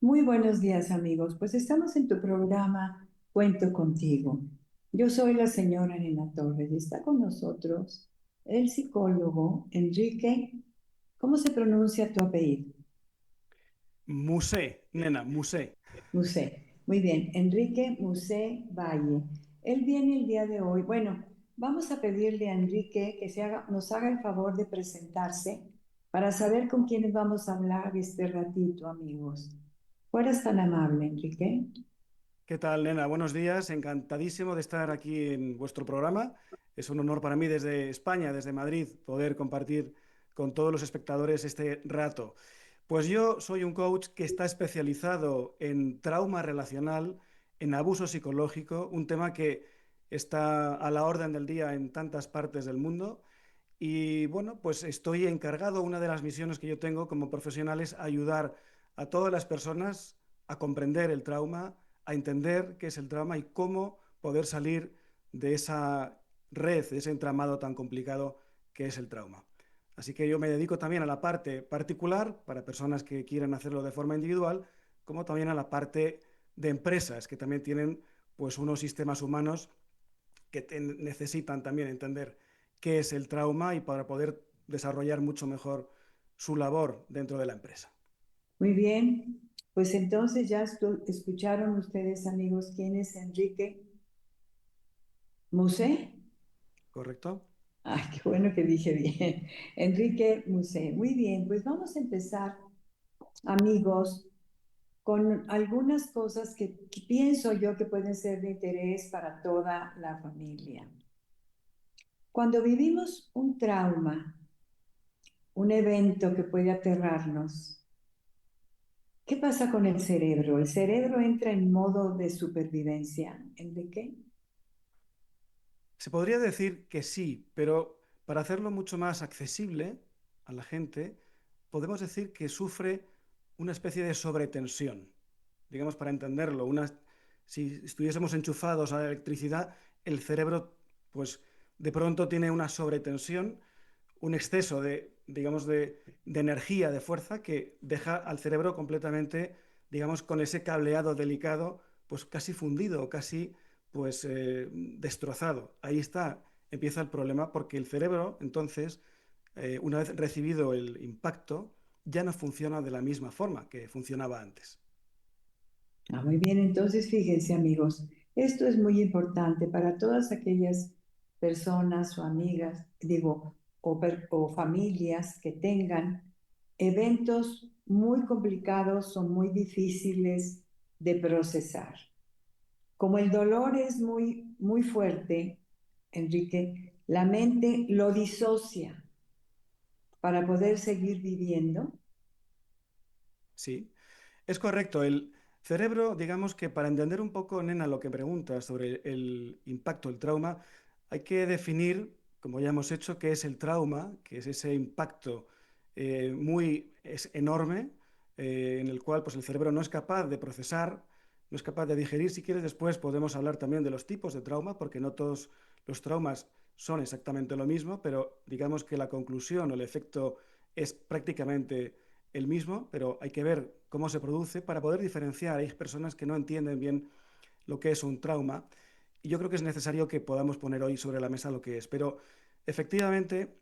Muy buenos días, amigos. Pues estamos en tu programa Cuento contigo. Yo soy la señora Nena Torres y está con nosotros el psicólogo Enrique. ¿Cómo se pronuncia tu apellido? Musé, nena, musé. Musé. Muy bien, Enrique Musé Valle. Él viene el día de hoy. Bueno, vamos a pedirle a Enrique que nos haga el favor de presentarse para saber con quiénes vamos a hablar este ratito, amigos. ¿Fueras tan amable, Enrique? ¿Qué tal, nena? Buenos días. Encantadísimo de estar aquí en vuestro programa. Es un honor para mí desde España, desde Madrid, poder compartir con todos los espectadores este rato. Pues yo soy un coach que está especializado en trauma relacional, en abuso psicológico, un tema que está a la orden del día en tantas partes del mundo. Y bueno, pues estoy encargado, una de las misiones que yo tengo como profesional es ayudar a todas las personas a comprender el trauma, a entender qué es el trauma y cómo poder salir de esa red, de ese entramado tan complicado que es el trauma. Así que yo me dedico también a la parte particular, para personas que quieran hacerlo de forma individual, como también a la parte de empresas que también tienen pues unos sistemas humanos que necesitan también entender qué es el trauma y para poder desarrollar mucho mejor su labor dentro de la empresa. Muy bien, pues entonces ya escucharon ustedes, amigos, quién es Enrique Musé. ¿Correcto? Ay, qué bueno que dije bien. Enrique Musé. Muy bien, pues vamos a empezar, amigos, con algunas cosas que pienso yo que pueden ser de interés para toda la familia. Cuando vivimos un trauma, un evento que puede aterrarnos, ¿qué pasa con el cerebro? ¿El cerebro entra en modo de supervivencia? ¿En de qué? Se podría decir que sí, pero para hacerlo mucho más accesible a la gente, podemos decir que sufre una especie de sobretensión. Digamos, para entenderlo, si estuviésemos enchufados a la electricidad, el cerebro, pues de pronto tiene una sobretensión, un exceso digamos, de energía, de fuerza, que deja al cerebro completamente, digamos, con ese cableado delicado, pues casi fundido, casi, pues, destrozado. Ahí está, empieza el problema, porque el cerebro, entonces, una vez recibido el impacto, ya no funciona de la misma forma que funcionaba antes. Ah, muy bien, entonces fíjense, amigos, esto es muy importante para todas aquellas personas o amigas, digo, o familias que tengan eventos muy complicados o muy difíciles de procesar. Como el dolor es muy fuerte, Enrique, la mente lo disocia para poder seguir viviendo. Sí, es correcto. El cerebro, digamos que para entender un poco, nena, lo que preguntas sobre el impacto, el trauma, hay que definir, como ya hemos hecho, qué es el trauma, que es ese impacto es enorme, en el cual pues, el cerebro no es capaz de procesar, no es capaz de digerir. Si quieres, después podemos hablar también de los tipos de trauma, porque no todos los traumas son exactamente lo mismo, pero digamos que la conclusión o el efecto es prácticamente el mismo, pero hay que ver cómo se produce para poder diferenciar. Hay personas que no entienden bien lo que es un trauma y yo creo que es necesario que podamos poner hoy sobre la mesa lo que es. Pero efectivamente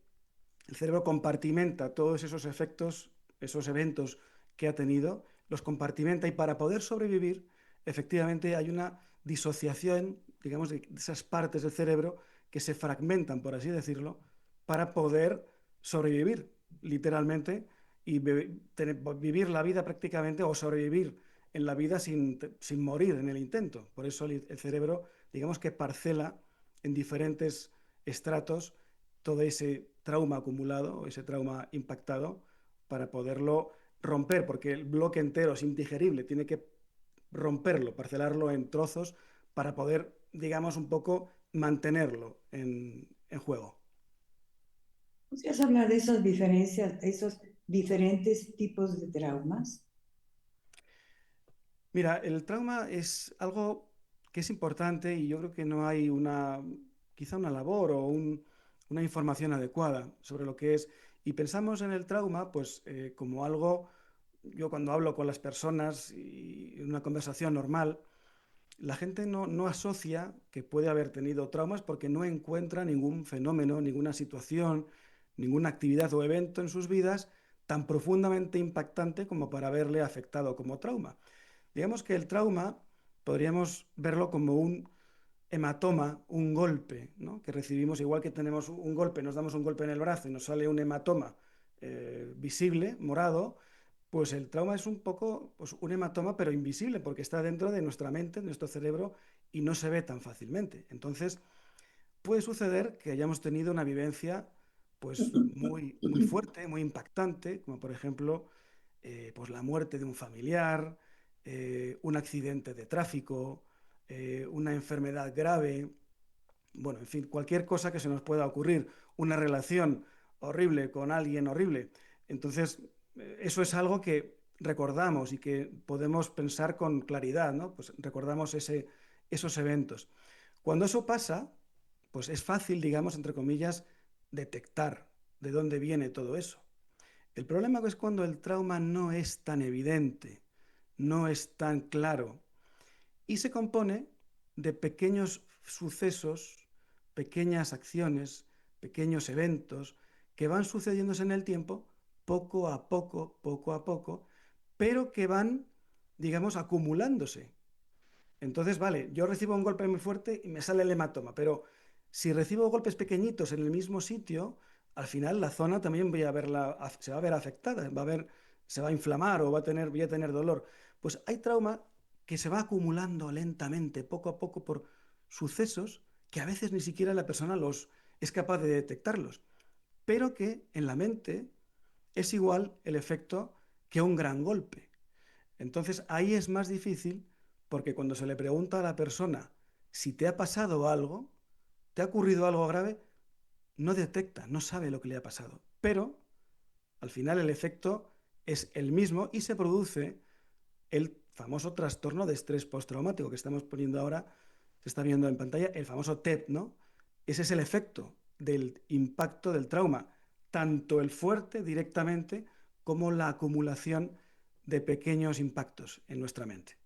el cerebro compartimenta todos esos efectos, esos eventos que ha tenido, los compartimenta y para poder sobrevivir, efectivamente hay una disociación, digamos, de esas partes del cerebro que se fragmentan, por así decirlo, para poder sobrevivir, literalmente, y vivir la vida prácticamente o sobrevivir en la vida sin morir en el intento. Por eso el cerebro, digamos que parcela en diferentes estratos todo ese trauma acumulado, ese trauma impactado, para poderlo romper, porque el bloque entero es indigerible, tiene que romperlo, parcelarlo en trozos para poder, digamos, un poco mantenerlo en juego. ¿Podrías hablar de esas diferencias, esos diferentes tipos de traumas? Mira, el trauma es algo que es importante y yo creo que no hay quizá una labor o una información adecuada sobre lo que es. Y pensamos en el trauma, pues, como algo yo cuando hablo con las personas y en una conversación normal, la gente no asocia que puede haber tenido traumas porque no encuentra ningún fenómeno, ninguna situación, ninguna actividad o evento en sus vidas tan profundamente impactante como para haberle afectado como trauma. Digamos que el trauma podríamos verlo como un hematoma, un golpe, ¿no? Que recibimos, igual que tenemos un golpe, nos damos un golpe en el brazo y nos sale un hematoma visible, morado, pues el trauma es un poco pues, un hematoma, pero invisible, porque está dentro de nuestra mente, de nuestro cerebro, y no se ve tan fácilmente. Entonces, puede suceder que hayamos tenido una vivencia pues muy fuerte, muy impactante, como por ejemplo pues la muerte de un familiar, un accidente de tráfico, una enfermedad grave, bueno, en fin, cualquier cosa que se nos pueda ocurrir, una relación horrible con alguien horrible. Entonces, eso es algo que recordamos y que podemos pensar con claridad, ¿no? Pues recordamos esos eventos. Cuando eso pasa, pues es fácil, digamos, entre comillas, detectar de dónde viene todo eso. El problema es cuando el trauma no es tan evidente, no es tan claro y se compone de pequeños sucesos, pequeñas acciones, pequeños eventos que van sucediéndose en el tiempo poco a poco, pero que van, digamos, acumulándose. Entonces, vale, yo recibo un golpe muy fuerte y me sale el hematoma, pero si recibo golpes pequeñitos en el mismo sitio, al final la zona también voy a verla, se va a ver afectada, se va a inflamar o voy a tener dolor. Pues hay trauma que se va acumulando lentamente, poco a poco, por sucesos que a veces ni siquiera la persona los es capaz de detectarlos, pero que en la mente es igual el efecto que un gran golpe. Entonces ahí es más difícil porque cuando se le pregunta a la persona si te ha pasado algo, te ha ocurrido algo grave, no detecta, no sabe lo que le ha pasado. Pero al final el efecto es el mismo y se produce el famoso trastorno de estrés postraumático que estamos poniendo ahora, se está viendo en pantalla, el famoso TEP, ¿no? Ese es el efecto del impacto del trauma, tanto el fuerte directamente como la acumulación de pequeños impactos en nuestra mente.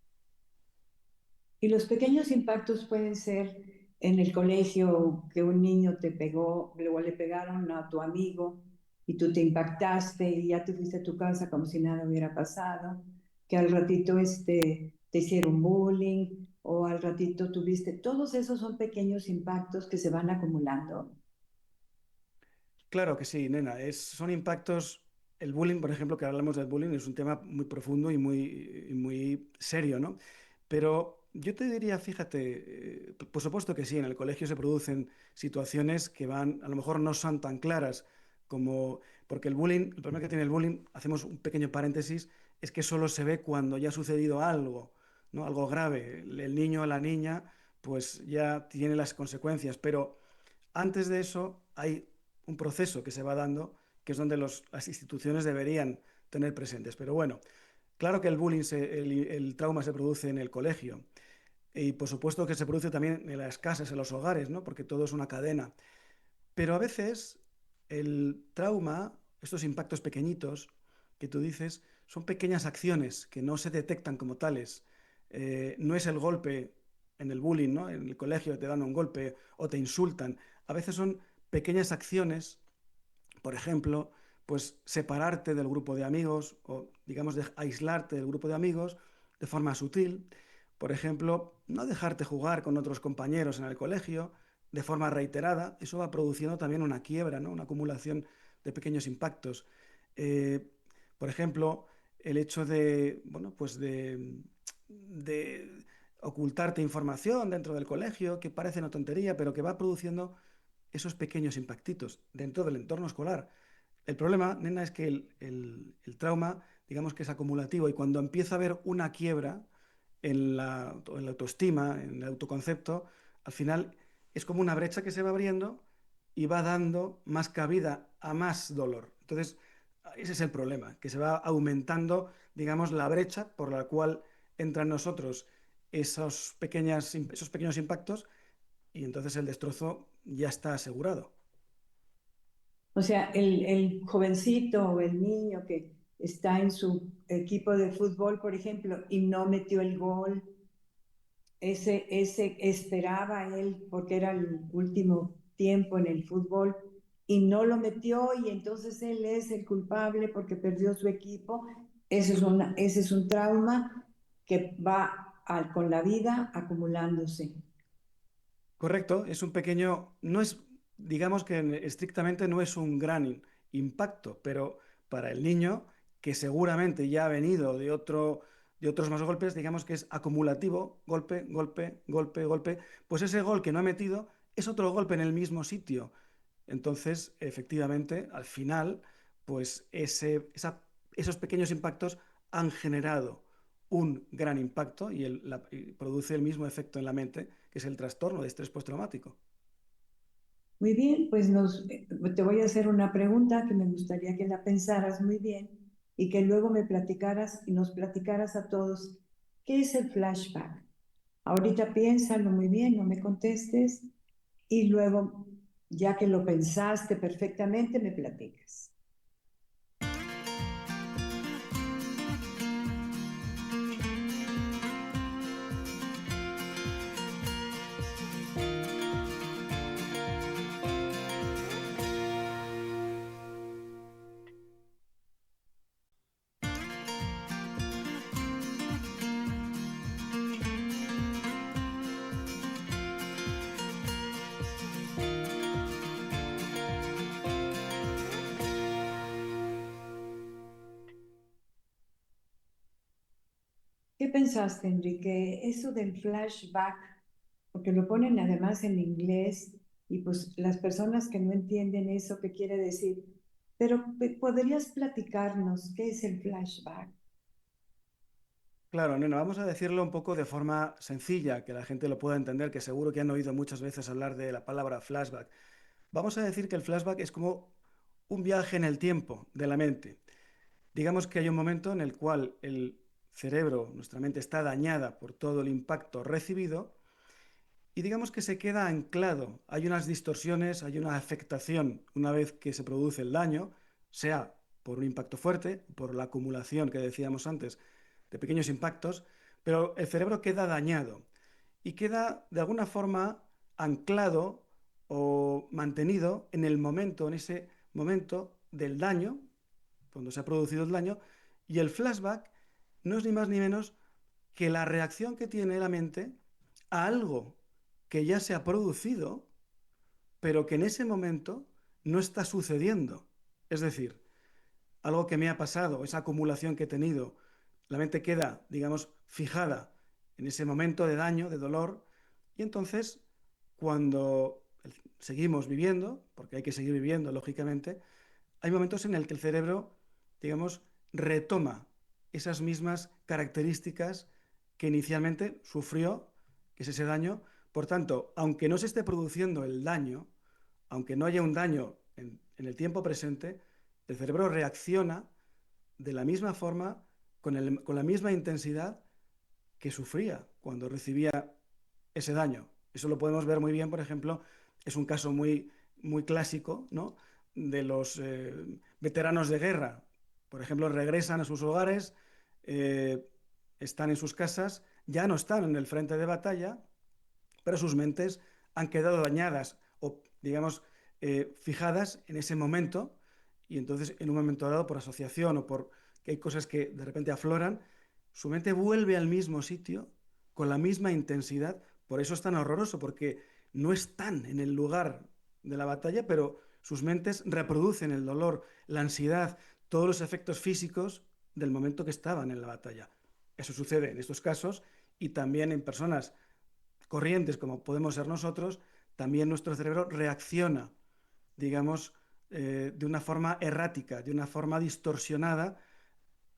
Y los pequeños impactos pueden ser en el colegio, que un niño te pegó, luego le pegaron a tu amigo y tú te impactaste y ya te fuiste a tu casa como si nada hubiera pasado, que al ratito te hicieron bullying o al ratito tuviste, todos esos son pequeños impactos que se van acumulando. Claro que sí, nena. Son impactos. El bullying, por ejemplo, que hablamos del bullying, es un tema muy profundo y muy serio, ¿no? Pero yo te diría, fíjate, por supuesto que sí, en el colegio se producen situaciones que van, a lo mejor no son tan claras como, porque el bullying, el problema que tiene el bullying, hacemos un pequeño paréntesis, es que solo se ve cuando ya ha sucedido algo, ¿no? Algo grave. El niño o la niña, pues ya tiene las consecuencias, pero antes de eso hay un proceso que se va dando, que es donde las instituciones deberían tener presentes. Pero bueno, claro que el bullying, el trauma se produce en el colegio y por supuesto que se produce también en las casas, en los hogares, ¿no? Porque todo es una cadena. Pero a veces el trauma, estos impactos pequeñitos que tú dices, son pequeñas acciones que no se detectan como tales. No es el golpe en el bullying, ¿no? En el colegio te dan un golpe o te insultan. A veces son pequeñas acciones, por ejemplo, pues separarte del grupo de amigos o, digamos, aislarte del grupo de amigos de forma sutil. Por ejemplo, no dejarte jugar con otros compañeros en el colegio de forma reiterada. Eso va produciendo también una quiebra, ¿no? Una acumulación de pequeños impactos. Eh, por ejemplo, el hecho de, bueno, pues de ocultarte información dentro del colegio, que parece una tontería, pero que va produciendo esos pequeños impactitos dentro del entorno escolar. El problema, nena, es que el trauma, digamos que es acumulativo y cuando empieza a haber una quiebra en la autoestima, en el autoconcepto, al final es como una brecha que se va abriendo y va dando más cabida a más dolor. Entonces, ese es el problema, que se va aumentando, digamos, la brecha por la cual entran nosotros esos pequeños impactos y entonces el destrozo ya está asegurado. O sea, el jovencito o el niño que está en su equipo de fútbol, por ejemplo, y no metió el gol. Ese esperaba él porque era el último tiempo en el fútbol y no lo metió y entonces él es el culpable porque perdió su equipo. Ese es un trauma que va con la vida acumulándose. Correcto, es un pequeño, no es, digamos que estrictamente no es un gran impacto, pero para el niño, que seguramente ya ha venido de otros más golpes, digamos que es acumulativo, golpe, golpe, golpe, golpe, pues ese gol que no ha metido es otro golpe en el mismo sitio. Entonces, efectivamente, al final, pues esos pequeños impactos han generado un gran impacto y produce el mismo efecto en la mente, que es el trastorno de estrés postraumático. Muy bien, pues te voy a hacer una pregunta que me gustaría que la pensaras muy bien y que luego me platicaras y nos platicaras a todos. ¿Qué es el flashback? Ahorita piénsalo muy bien, no me contestes y luego, ya que lo pensaste perfectamente, me platicas. ¿Qué pensaste, Enrique? Eso del flashback, porque lo ponen además en inglés y pues las personas que no entienden eso, ¿qué quiere decir? Pero ¿podrías platicarnos qué es el flashback? Claro, nena, vamos a decirlo un poco de forma sencilla, que la gente lo pueda entender, que seguro que han oído muchas veces hablar de la palabra flashback. Vamos a decir que el flashback es como un viaje en el tiempo de la mente. Digamos que hay un momento en el cual el cerebro, nuestra mente está dañada por todo el impacto recibido y digamos que se queda anclado. Hay unas distorsiones, hay una afectación una vez que se produce el daño, sea por un impacto fuerte, por la acumulación que decíamos antes de pequeños impactos, pero el cerebro queda dañado y queda de alguna forma anclado o mantenido en el momento, en ese momento del daño, cuando se ha producido el daño, y el flashback no es ni más ni menos que la reacción que tiene la mente a algo que ya se ha producido, pero que en ese momento no está sucediendo. Es decir, algo que me ha pasado, esa acumulación que he tenido, la mente queda, digamos, fijada en ese momento de daño, de dolor, y entonces cuando seguimos viviendo, porque hay que seguir viviendo, lógicamente, hay momentos en el que el cerebro, digamos, retoma esas mismas características que inicialmente sufrió, que es ese daño. Por tanto, aunque no se esté produciendo el daño, aunque no haya un daño en el tiempo presente, el cerebro reacciona de la misma forma, con la misma intensidad que sufría cuando recibía ese daño. Eso lo podemos ver muy bien, por ejemplo, es un caso muy clásico, ¿no? De los veteranos de guerra. Por ejemplo, regresan a sus hogares, eh, están en sus casas, ya no están en el frente de batalla, pero sus mentes han quedado dañadas o, digamos, fijadas en ese momento y entonces en un momento dado, por asociación o por que hay cosas que de repente afloran, su mente vuelve al mismo sitio con la misma intensidad. Por eso es tan horroroso, porque no están en el lugar de la batalla, pero sus mentes reproducen el dolor, la ansiedad, todos los efectos físicos del momento que estaban en la batalla. Eso sucede en estos casos y también en personas corrientes como podemos ser nosotros, también nuestro cerebro reacciona, digamos, de una forma errática, de una forma distorsionada,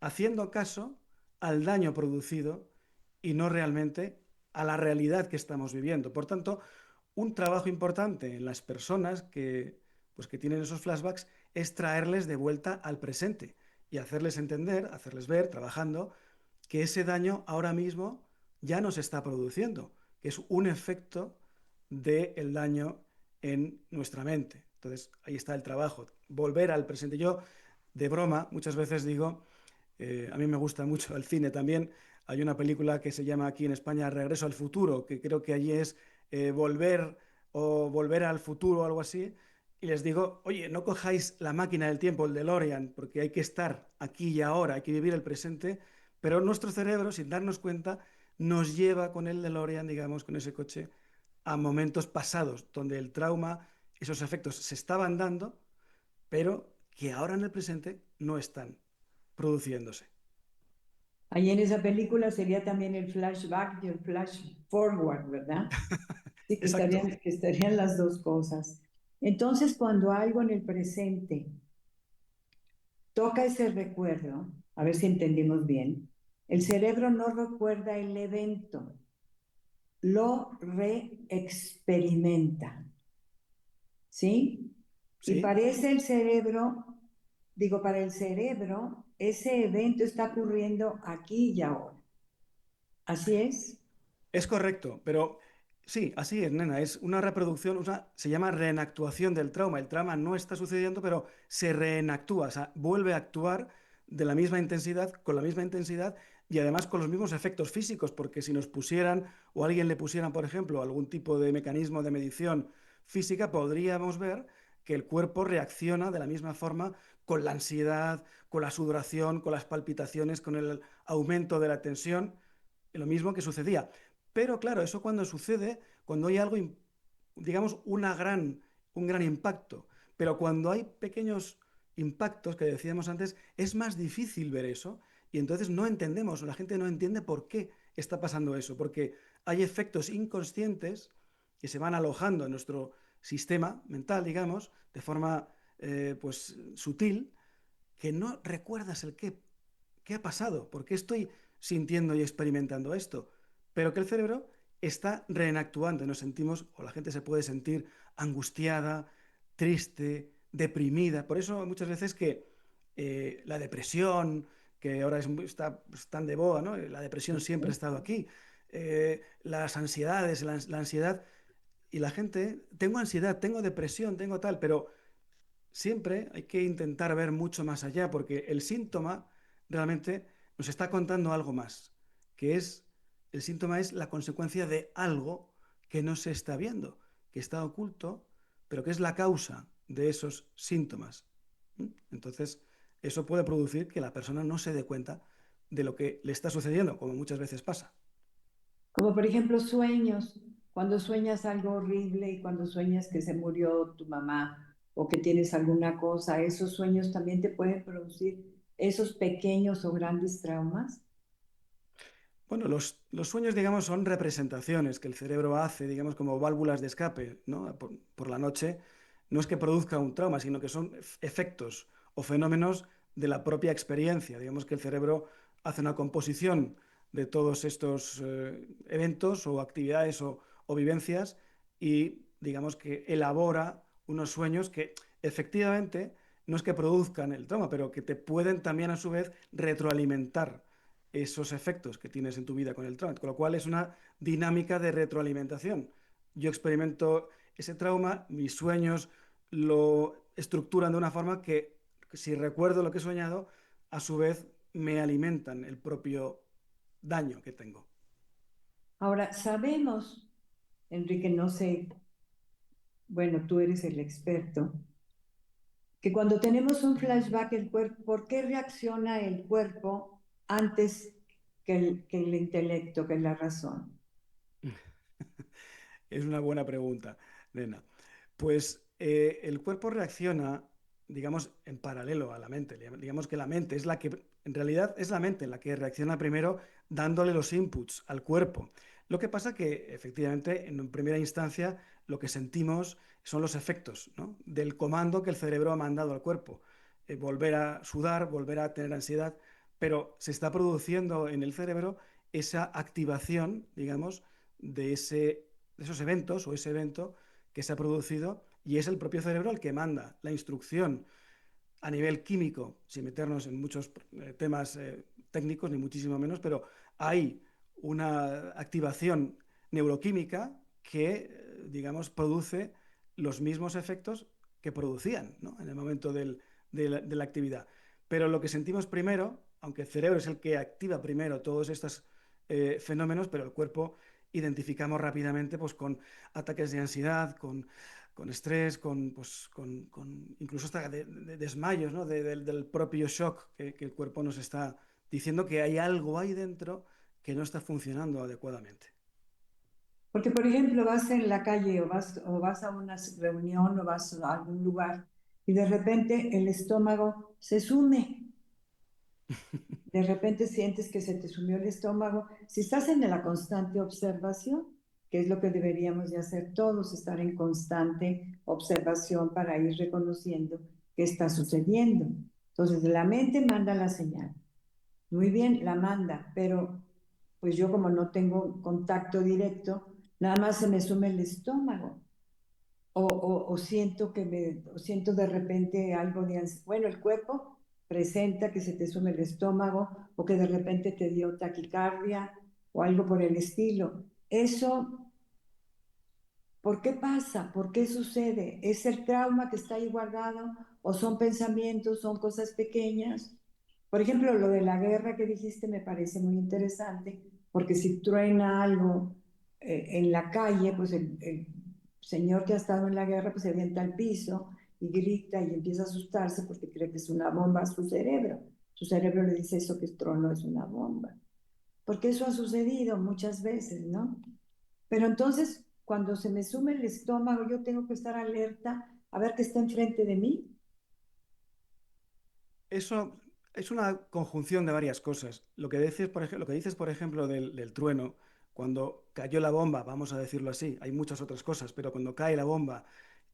haciendo caso al daño producido y no realmente a la realidad que estamos viviendo. Por tanto, un trabajo importante en las personas que tienen esos flashbacks es traerles de vuelta al presente y hacerles entender, hacerles ver, trabajando, que ese daño ahora mismo ya no se está produciendo, que es un efecto del daño en nuestra mente. Entonces, ahí está el trabajo, volver al presente. Yo, de broma, muchas veces digo A mí me gusta mucho el cine también. Hay una película que se llama aquí en España Regreso al futuro, que creo que allí es volver o volver al futuro o algo así. Y les digo, oye, no cojáis la máquina del tiempo, el DeLorean, porque hay que estar aquí y ahora, hay que vivir el presente. Pero nuestro cerebro, sin darnos cuenta, nos lleva con el DeLorean, digamos, con ese coche, a momentos pasados, donde el trauma, esos efectos se estaban dando, pero que ahora en el presente no están produciéndose. Ahí en esa película sería también el flashback y el flash forward, ¿verdad? Sí, Exacto. que estarían las dos cosas. Entonces, cuando algo en el presente toca ese recuerdo, a ver si entendimos bien, el cerebro no recuerda el evento, lo reexperimenta, ¿sí? Y Sí, parece el cerebro, digo, para el cerebro, ese evento está ocurriendo aquí y ahora. ¿Así es? es correcto, pero sí, así es, nena, es una reproducción, se llama reenactuación del trauma. El trauma no está sucediendo, pero se reenactúa, o sea, vuelve a actuar de la misma intensidad, con la misma intensidad y además con los mismos efectos físicos, porque si nos pusieran o alguien le pusieran, por ejemplo, algún tipo de mecanismo de medición física, podríamos ver que el cuerpo reacciona de la misma forma con la ansiedad, con la sudoración, con las palpitaciones, con el aumento de la tensión, lo mismo que sucedía. Pero claro, eso cuando sucede, cuando hay algo, digamos, un gran impacto. Pero cuando hay pequeños impactos que decíamos antes, es más difícil ver eso y entonces no entendemos, la gente no entiende por qué está pasando eso, porque hay efectos inconscientes que se van alojando en nuestro sistema mental, digamos, de forma pues sutil, que no recuerdas el qué ha pasado, por qué estoy sintiendo y experimentando esto, pero que el cerebro está reenactuando y nos sentimos, o la gente se puede sentir angustiada, triste, deprimida. Por eso muchas veces que la depresión, que ahora está tan de boda, ¿no? La depresión siempre ha estado aquí, las ansiedades, la ansiedad, y la gente, tengo ansiedad, tengo depresión, tengo tal, pero siempre hay que intentar ver mucho más allá, porque el síntoma realmente nos está contando algo más, que es, el síntoma es la consecuencia de algo que no se está viendo, que está oculto, pero que es la causa de esos síntomas. ¿Mm? Entonces, eso puede producir que la persona no se dé cuenta de lo que le está sucediendo, como muchas veces pasa. Como por ejemplo sueños, cuando sueñas algo horrible y cuando sueñas que se murió tu mamá o que tienes alguna cosa, esos sueños también te pueden producir esos pequeños o grandes traumas. Bueno, los sueños, digamos, son representaciones que el cerebro hace, digamos, como válvulas de escape, ¿no? Por la noche. No es que produzca un trauma, sino que son efectos o fenómenos de la propia experiencia. Digamos que el cerebro hace una composición de todos estos eventos o actividades o vivencias y, digamos, que elabora unos sueños que efectivamente no es que produzcan el trauma, pero que te pueden también a su vez retroalimentar esos efectos que tienes en tu vida con el trauma, con lo cual es una dinámica de retroalimentación. Yo experimento ese trauma, mis sueños lo estructuran de una forma que, si recuerdo lo que he soñado, a su vez me alimentan el propio daño que tengo. Ahora, sabemos, Enrique, no sé, bueno, tú eres el experto, que cuando tenemos un flashback, el cuerpo, ¿por qué reacciona el cuerpo antes que el intelecto, que la razón? Es una buena pregunta, Nena. Pues el cuerpo reacciona, digamos, en paralelo a la mente. Digamos que la mente es la que, en realidad es la mente la que reacciona primero dándole los inputs al cuerpo. Lo que pasa que efectivamente en primera instancia lo que sentimos son los efectos, ¿no? Del comando que el cerebro ha mandado al cuerpo. Volver a sudar, volver a tener ansiedad, pero se está produciendo en el cerebro esa activación, digamos, de esos eventos o ese evento que se ha producido y es el propio cerebro el que manda la instrucción a nivel químico, sin meternos en muchos temas técnicos, ni muchísimo menos, pero hay una activación neuroquímica que, digamos, produce los mismos efectos que producían, ¿no? En el momento de la actividad. Pero lo que sentimos primero, aunque el cerebro es el que activa primero todos estos fenómenos, pero el cuerpo identificamos rápidamente pues, con ataques de ansiedad, con estrés, incluso hasta de desmayos, ¿no? Del propio shock que el cuerpo nos está diciendo que hay algo ahí dentro que no está funcionando adecuadamente. Porque, por ejemplo, vas en la calle o vas a una reunión o vas a algún lugar y de repente el estómago se sume. De repente sientes que se te sumió el estómago. Si estás en la constante observación, que es lo que deberíamos de hacer todos, estar en constante observación para ir reconociendo qué está sucediendo. Entonces, la mente manda la señal. Muy bien, la manda, pero pues yo como no tengo contacto directo, nada más se me sume el estómago. O siento o siento de repente algo de ansiedad. Bueno, el cuerpo presenta que se te sume el estómago o que de repente te dio taquicardia o algo por el estilo. Eso, ¿por qué pasa? ¿Por qué sucede? ¿Es el trauma que está ahí guardado o son pensamientos, son cosas pequeñas? Por ejemplo, lo de la guerra que dijiste me parece muy interesante, porque si truena algo en la calle, pues el señor que ha estado en la guerra pues se avienta al piso y grita y empieza a asustarse porque cree que es una bomba a su cerebro. Su cerebro le dice eso que es trono, es una bomba. Porque eso ha sucedido muchas veces, ¿no? Pero entonces, cuando se me sume el estómago, yo tengo que estar alerta a ver qué está enfrente de mí. Eso es una conjunción de varias cosas. Lo que dices, por ejemplo, del trueno, cuando cayó la bomba, vamos a decirlo así, hay muchas otras cosas, pero cuando cae la bomba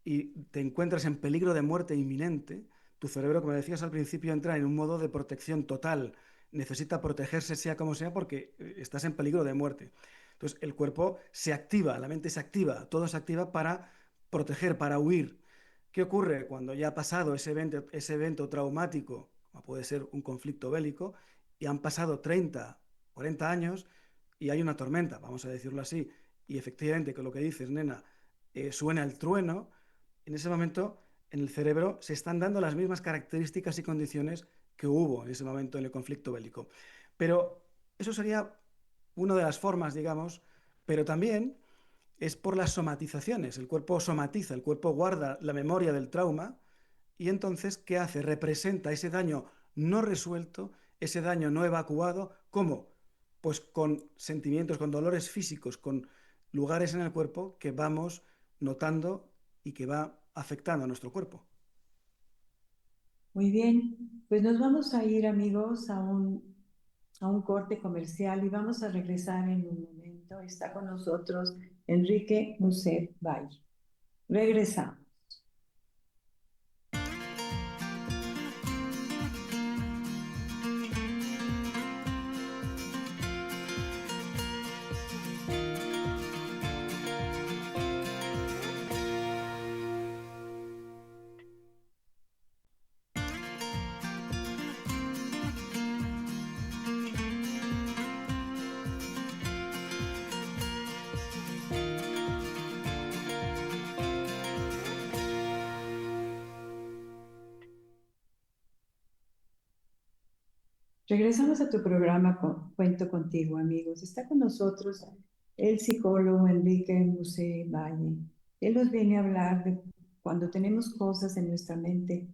y te encuentras en peligro de muerte inminente, tu cerebro, como decías al principio, entra en un modo de protección total. Necesita protegerse sea como sea porque estás en peligro de muerte. Entonces el cuerpo se activa, la mente se activa, todo se activa para proteger, para huir. ¿Qué ocurre cuando ya ha pasado ese evento traumático, como puede ser un conflicto bélico, y han pasado 30, 40 años y hay una tormenta, vamos a decirlo así, y efectivamente, con lo que dices, nena, suena el trueno, en ese momento en el cerebro se están dando las mismas características y condiciones que hubo en ese momento en el conflicto bélico. Pero eso sería una de las formas, digamos, pero también es por las somatizaciones. El cuerpo somatiza, el cuerpo guarda la memoria del trauma y entonces, ¿qué hace? Representa ese daño no resuelto, ese daño no evacuado. ¿Cómo? Pues con sentimientos, con dolores físicos, con lugares en el cuerpo que vamos notando y que va afectando a nuestro cuerpo. Muy bien, pues nos vamos a ir, amigos, a un corte comercial y vamos a regresar en un momento. Está con nosotros Enrique Muset Valle. Regresamos. Regresamos a tu programa Cuento Contigo, amigos. Está con nosotros el psicólogo Enrique Musé Valle. Él nos viene a hablar de cuando tenemos cosas en nuestra mente,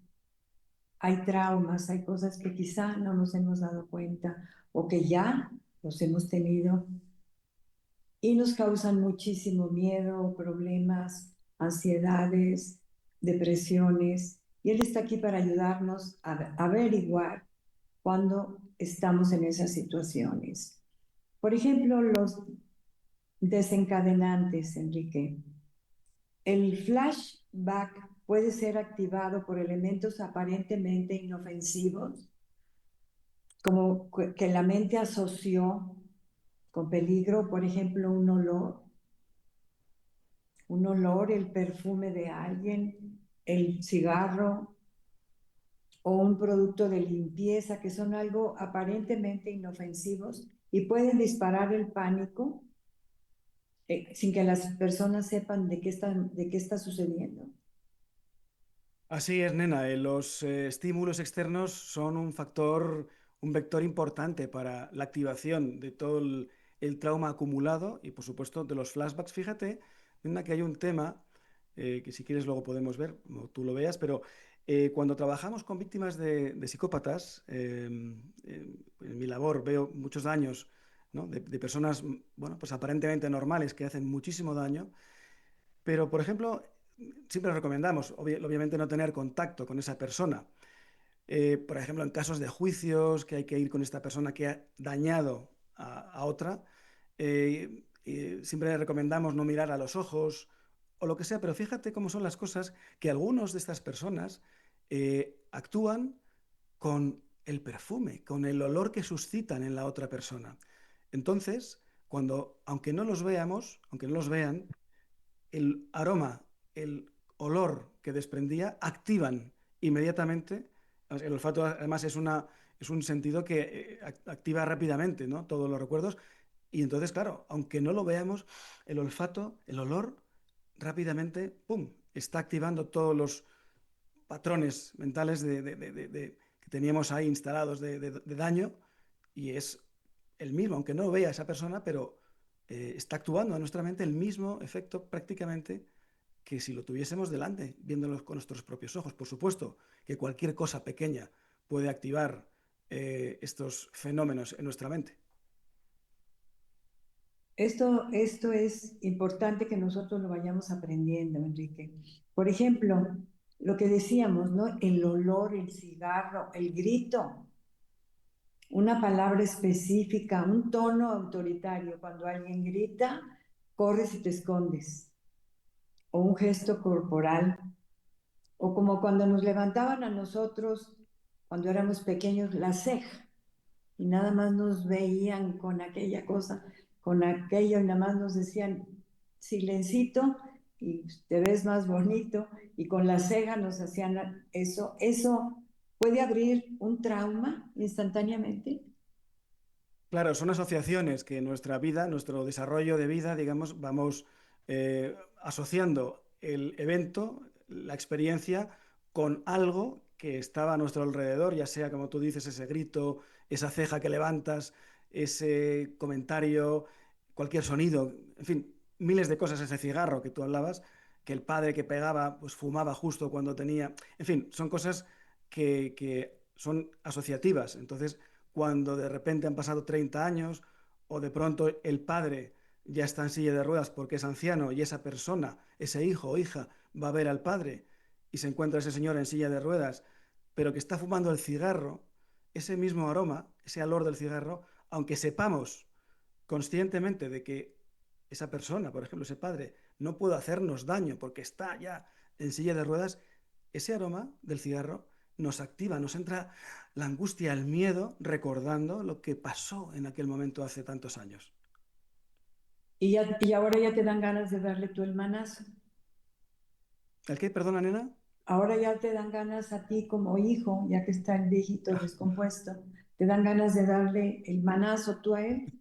hay traumas, hay cosas que quizá no nos hemos dado cuenta o que ya los hemos tenido y nos causan muchísimo miedo, problemas, ansiedades, depresiones. Y él está aquí para ayudarnos a averiguar cuando estamos en esas situaciones. Por ejemplo, los desencadenantes, Enrique. El flashback puede ser activado por elementos aparentemente inofensivos, como que la mente asoció con peligro, por ejemplo, un olor, el perfume de alguien, el cigarro o un producto de limpieza, que son algo aparentemente inofensivos y pueden disparar el pánico sin que las personas sepan de qué está sucediendo. Así es, nena. Los estímulos externos son un vector importante para la activación de todo el trauma acumulado y, por supuesto, de los flashbacks. Fíjate, que hay un tema que si quieres luego podemos ver, o tú lo veas, pero cuando trabajamos con víctimas de psicópatas, en mi labor veo muchos daños, ¿no? De personas, bueno, pues aparentemente normales que hacen muchísimo daño, pero, por ejemplo, siempre recomendamos, obviamente, no tener contacto con esa persona. Por ejemplo, en casos de juicios, que hay que ir con esta persona que ha dañado a otra, siempre recomendamos no mirar a los ojos o lo que sea, pero fíjate cómo son las cosas que algunos de estas personas actúan con el perfume, con el olor que suscitan en la otra persona. Entonces, aunque no los veamos, aunque no los vean, el aroma, el olor que desprendía, activan inmediatamente. El olfato además es un sentido que activa rápidamente, ¿no? Todos los recuerdos. Y entonces, claro, aunque no lo veamos, el olfato, el olor, rápidamente, ¡pum!, está activando todos los patrones mentales que teníamos ahí instalados de daño y es el mismo, aunque no lo vea esa persona, pero está actuando en nuestra mente el mismo efecto prácticamente que si lo tuviésemos delante, viéndolo con nuestros propios ojos. Por supuesto que cualquier cosa pequeña puede activar estos fenómenos en nuestra mente. Esto es importante que nosotros lo vayamos aprendiendo, Enrique. Por ejemplo, lo que decíamos, ¿no? El olor, el cigarro, el grito, una palabra específica, un tono autoritario. Cuando alguien grita, corres y te escondes. O un gesto corporal. O como cuando nos levantaban a nosotros, cuando éramos pequeños, la ceja. Y nada más nos veían con aquella cosa, con aquello, y nada más nos decían, silencito, y te ves más bonito, y con la ceja nos hacían eso. Eso puede abrir un trauma instantáneamente. Claro, son asociaciones que en nuestra vida, nuestro desarrollo de vida, digamos, vamos asociando el evento, la experiencia, con algo que estaba a nuestro alrededor, ya sea, como tú dices, ese grito, esa ceja que levantas, ese comentario, cualquier sonido, en fin, miles de cosas, ese cigarro que tú hablabas, que el padre que pegaba, pues fumaba justo cuando tenía, en fin, son cosas que son asociativas. Entonces, cuando de repente han pasado 30 años o de pronto el padre ya está en silla de ruedas porque es anciano y esa persona, ese hijo o hija, va a ver al padre y se encuentra ese señor en silla de ruedas, pero que está fumando el cigarro, ese mismo aroma, ese olor del cigarro, aunque sepamos conscientemente de que esa persona, por ejemplo, ese padre, no puede hacernos daño porque está ya en silla de ruedas, ese aroma del cigarro nos activa, nos entra la angustia, el miedo, recordando lo que pasó en aquel momento hace tantos años. Y ahora ya te dan ganas de darle tú el manazo. ¿El qué? Perdona, nena. Ahora ya te dan ganas a ti como hijo, ya que está el viejito descompuesto, te dan ganas de darle el manazo tú a él,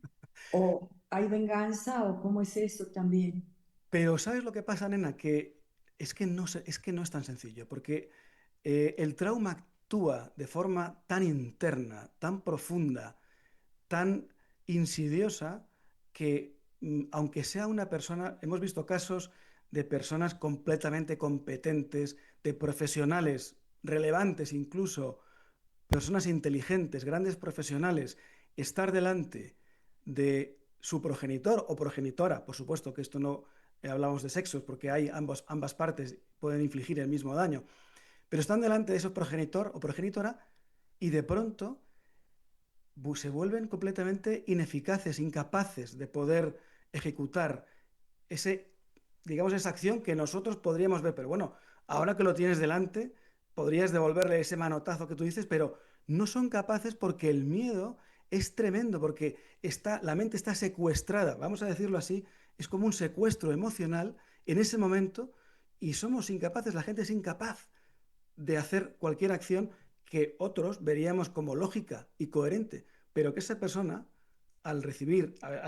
o hay venganza, o cómo es eso también. Pero ¿sabes lo que pasa, nena? Que es que no es tan sencillo, porque el trauma actúa de forma tan interna, tan profunda, tan insidiosa que, aunque sea una persona, hemos visto casos de personas completamente competentes, de profesionales relevantes incluso, personas inteligentes, grandes profesionales, estar delante de su progenitor o progenitora, por supuesto que esto no hablamos de sexos porque hay ambas partes pueden infligir el mismo daño, pero están delante de su progenitor o progenitora y de pronto se vuelven completamente ineficaces, incapaces de poder ejecutar ese, digamos, esa acción que nosotros podríamos ver. Pero bueno, ahora que lo tienes delante, podrías devolverle ese manotazo que tú dices, pero no son capaces porque el miedo es tremendo, porque la mente está secuestrada, vamos a decirlo así, es como un secuestro emocional en ese momento y somos incapaces, la gente es incapaz de hacer cualquier acción que otros veríamos como lógica y coherente, pero que esa persona, al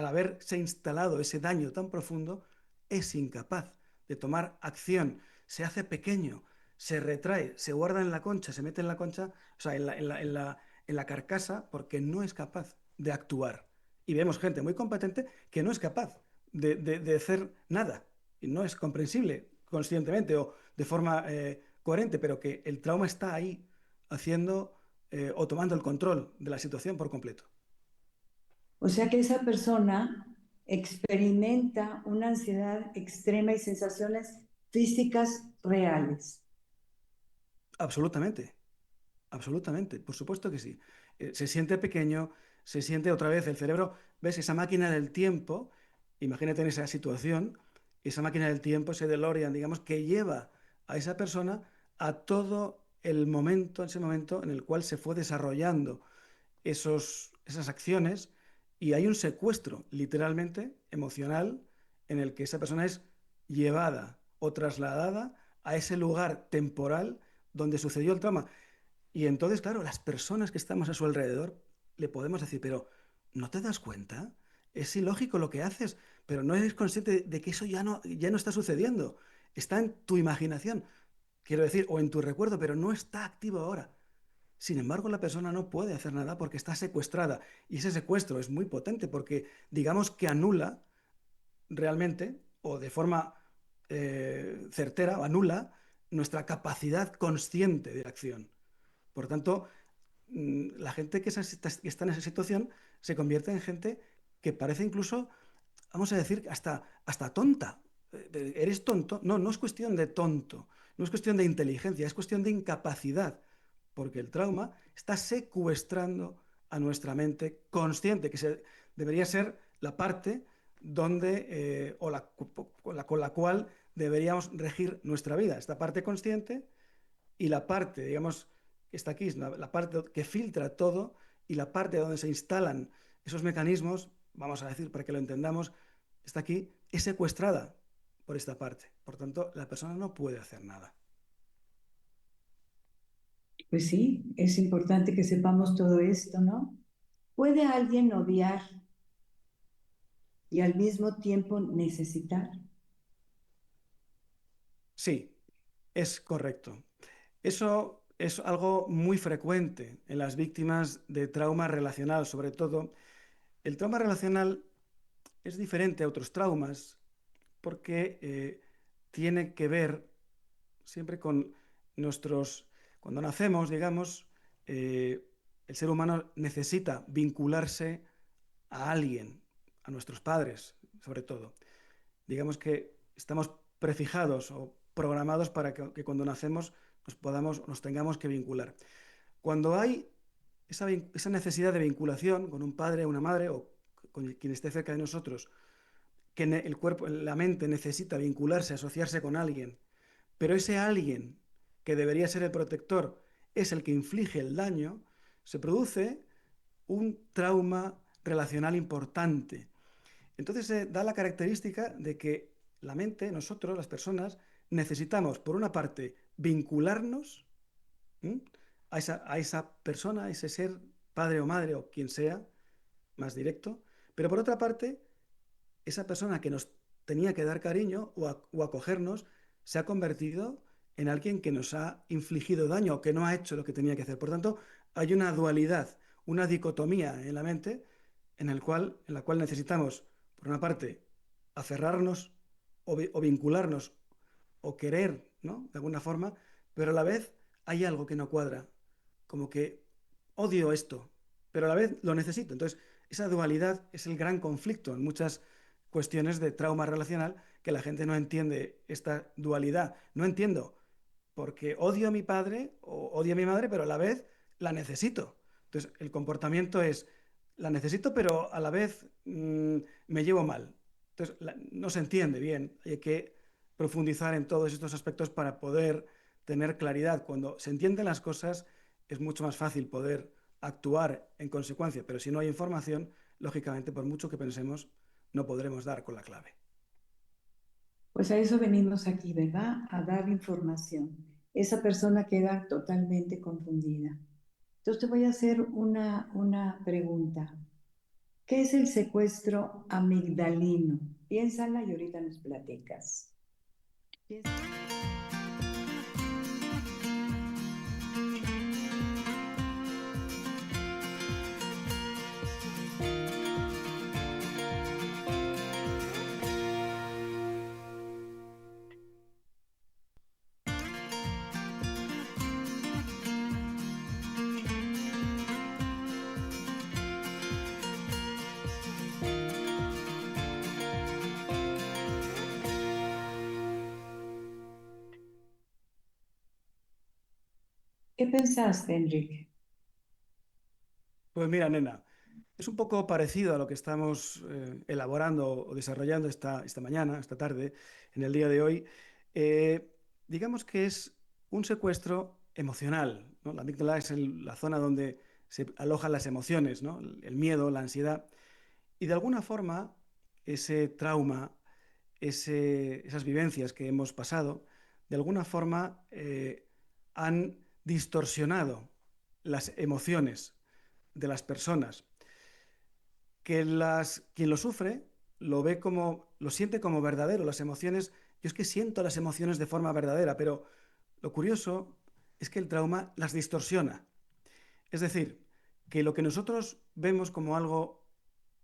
haberse instalado ese daño tan profundo, es incapaz de tomar acción, se hace pequeño, se retrae, se guarda en la concha, se mete en la concha, o sea, en la carcasa porque no es capaz de actuar. Y vemos gente muy competente que no es capaz de hacer nada. Y no es comprensible conscientemente o de forma coherente, pero que el trauma está ahí haciendo o tomando el control de la situación por completo. O sea que esa persona experimenta una ansiedad extrema y sensaciones físicas reales. Absolutamente. Absolutamente, por supuesto que sí. Se siente pequeño, se siente otra vez el cerebro, ves esa máquina del tiempo, imagínate en esa situación, esa máquina del tiempo, ese DeLorean, digamos, que lleva a esa persona a todo el momento, ese momento en el cual se fue desarrollando esas acciones y hay un secuestro, literalmente, emocional, en el que esa persona es llevada o trasladada a ese lugar temporal donde sucedió el trauma. Y entonces, claro, las personas que estamos a su alrededor le podemos decir, pero ¿no te das cuenta? Es ilógico lo que haces, pero no eres consciente de que eso ya no está sucediendo. Está en tu imaginación, quiero decir, o en tu recuerdo, pero no está activo ahora. Sin embargo, la persona no puede hacer nada porque está secuestrada. Y ese secuestro es muy potente porque, digamos que anula realmente, o de forma certera, anula nuestra capacidad consciente de acción. Por tanto, la gente que está en esa situación se convierte en gente que parece incluso, vamos a decir, hasta tonta. ¿Eres tonto? No, no es cuestión de tonto, no es cuestión de inteligencia, es cuestión de incapacidad, porque el trauma está secuestrando a nuestra mente consciente, debería ser la parte donde, con la cual deberíamos regir nuestra vida. Esta parte consciente y la parte, digamos, que está aquí, es la parte que filtra todo y la parte donde se instalan esos mecanismos, vamos a decir, para que lo entendamos, está aquí, es secuestrada por esta parte. Por tanto, la persona no puede hacer nada. Pues sí, es importante que sepamos todo esto, ¿no? ¿Puede alguien odiar y al mismo tiempo necesitar? Sí, es correcto. Eso es algo muy frecuente en las víctimas de trauma relacional, sobre todo. El trauma relacional es diferente a otros traumas porque tiene que ver siempre con nuestros... Cuando nacemos, digamos, el ser humano necesita vincularse a alguien, a nuestros padres, sobre todo. Digamos que estamos prefijados o programados para que cuando nacemos nos tengamos que vincular. Cuando hay esa necesidad de vinculación con un padre, una madre o con quien esté cerca de nosotros, que el cuerpo, la mente necesita vincularse, asociarse con alguien, pero ese alguien que debería ser el protector es el que inflige el daño, se produce un trauma relacional importante. Entonces se da la característica de que la mente, nosotros, las personas, necesitamos, por una parte, vincularnos, ¿m?, a esa persona, a ese ser, padre o madre o quien sea, más directo, pero por otra parte, esa persona que nos tenía que dar cariño o acogernos se ha convertido en alguien que nos ha infligido daño o que no ha hecho lo que tenía que hacer. Por tanto, hay una dualidad, una dicotomía en la mente en la cual necesitamos, por una parte, aferrarnos o vincularnos o querer, ¿no?, de alguna forma, pero a la vez hay algo que no cuadra, como que odio esto, pero a la vez lo necesito. Entonces, esa dualidad es el gran conflicto en muchas cuestiones de trauma relacional, que la gente no entiende esta dualidad. No entiendo porque odio a mi padre o odio a mi madre, pero a la vez la necesito. Entonces, el comportamiento es, la necesito, pero a la vez me llevo mal. Entonces, no se entiende bien. Hay que profundizar en todos estos aspectos para poder tener claridad. Cuando se entienden las cosas, es mucho más fácil poder actuar en consecuencia, pero si no hay información, lógicamente, por mucho que pensemos, no podremos dar con la clave. Pues a eso venimos aquí, ¿verdad? A dar información. Esa persona queda totalmente confundida. Entonces te voy a hacer una pregunta. ¿Qué es el secuestro amigdalino? Piénsala y ahorita nos platicas. ¿Qué pensaste, Enrique? Pues mira, nena, es un poco parecido a lo que estamos elaborando o desarrollando esta mañana, esta tarde, en el día de hoy. Eh, digamos que es un secuestro emocional, ¿no? La amígdala es la zona donde se alojan las emociones, ¿no? El miedo, la ansiedad. Y de alguna forma, ese trauma, esas vivencias que hemos pasado, de alguna forma han distorsionado las emociones de las personas, quien lo sufre lo ve como, lo siente como verdadero, las emociones, yo es que siento las emociones de forma verdadera, pero lo curioso es que el trauma las distorsiona. Es decir, que lo que nosotros vemos como algo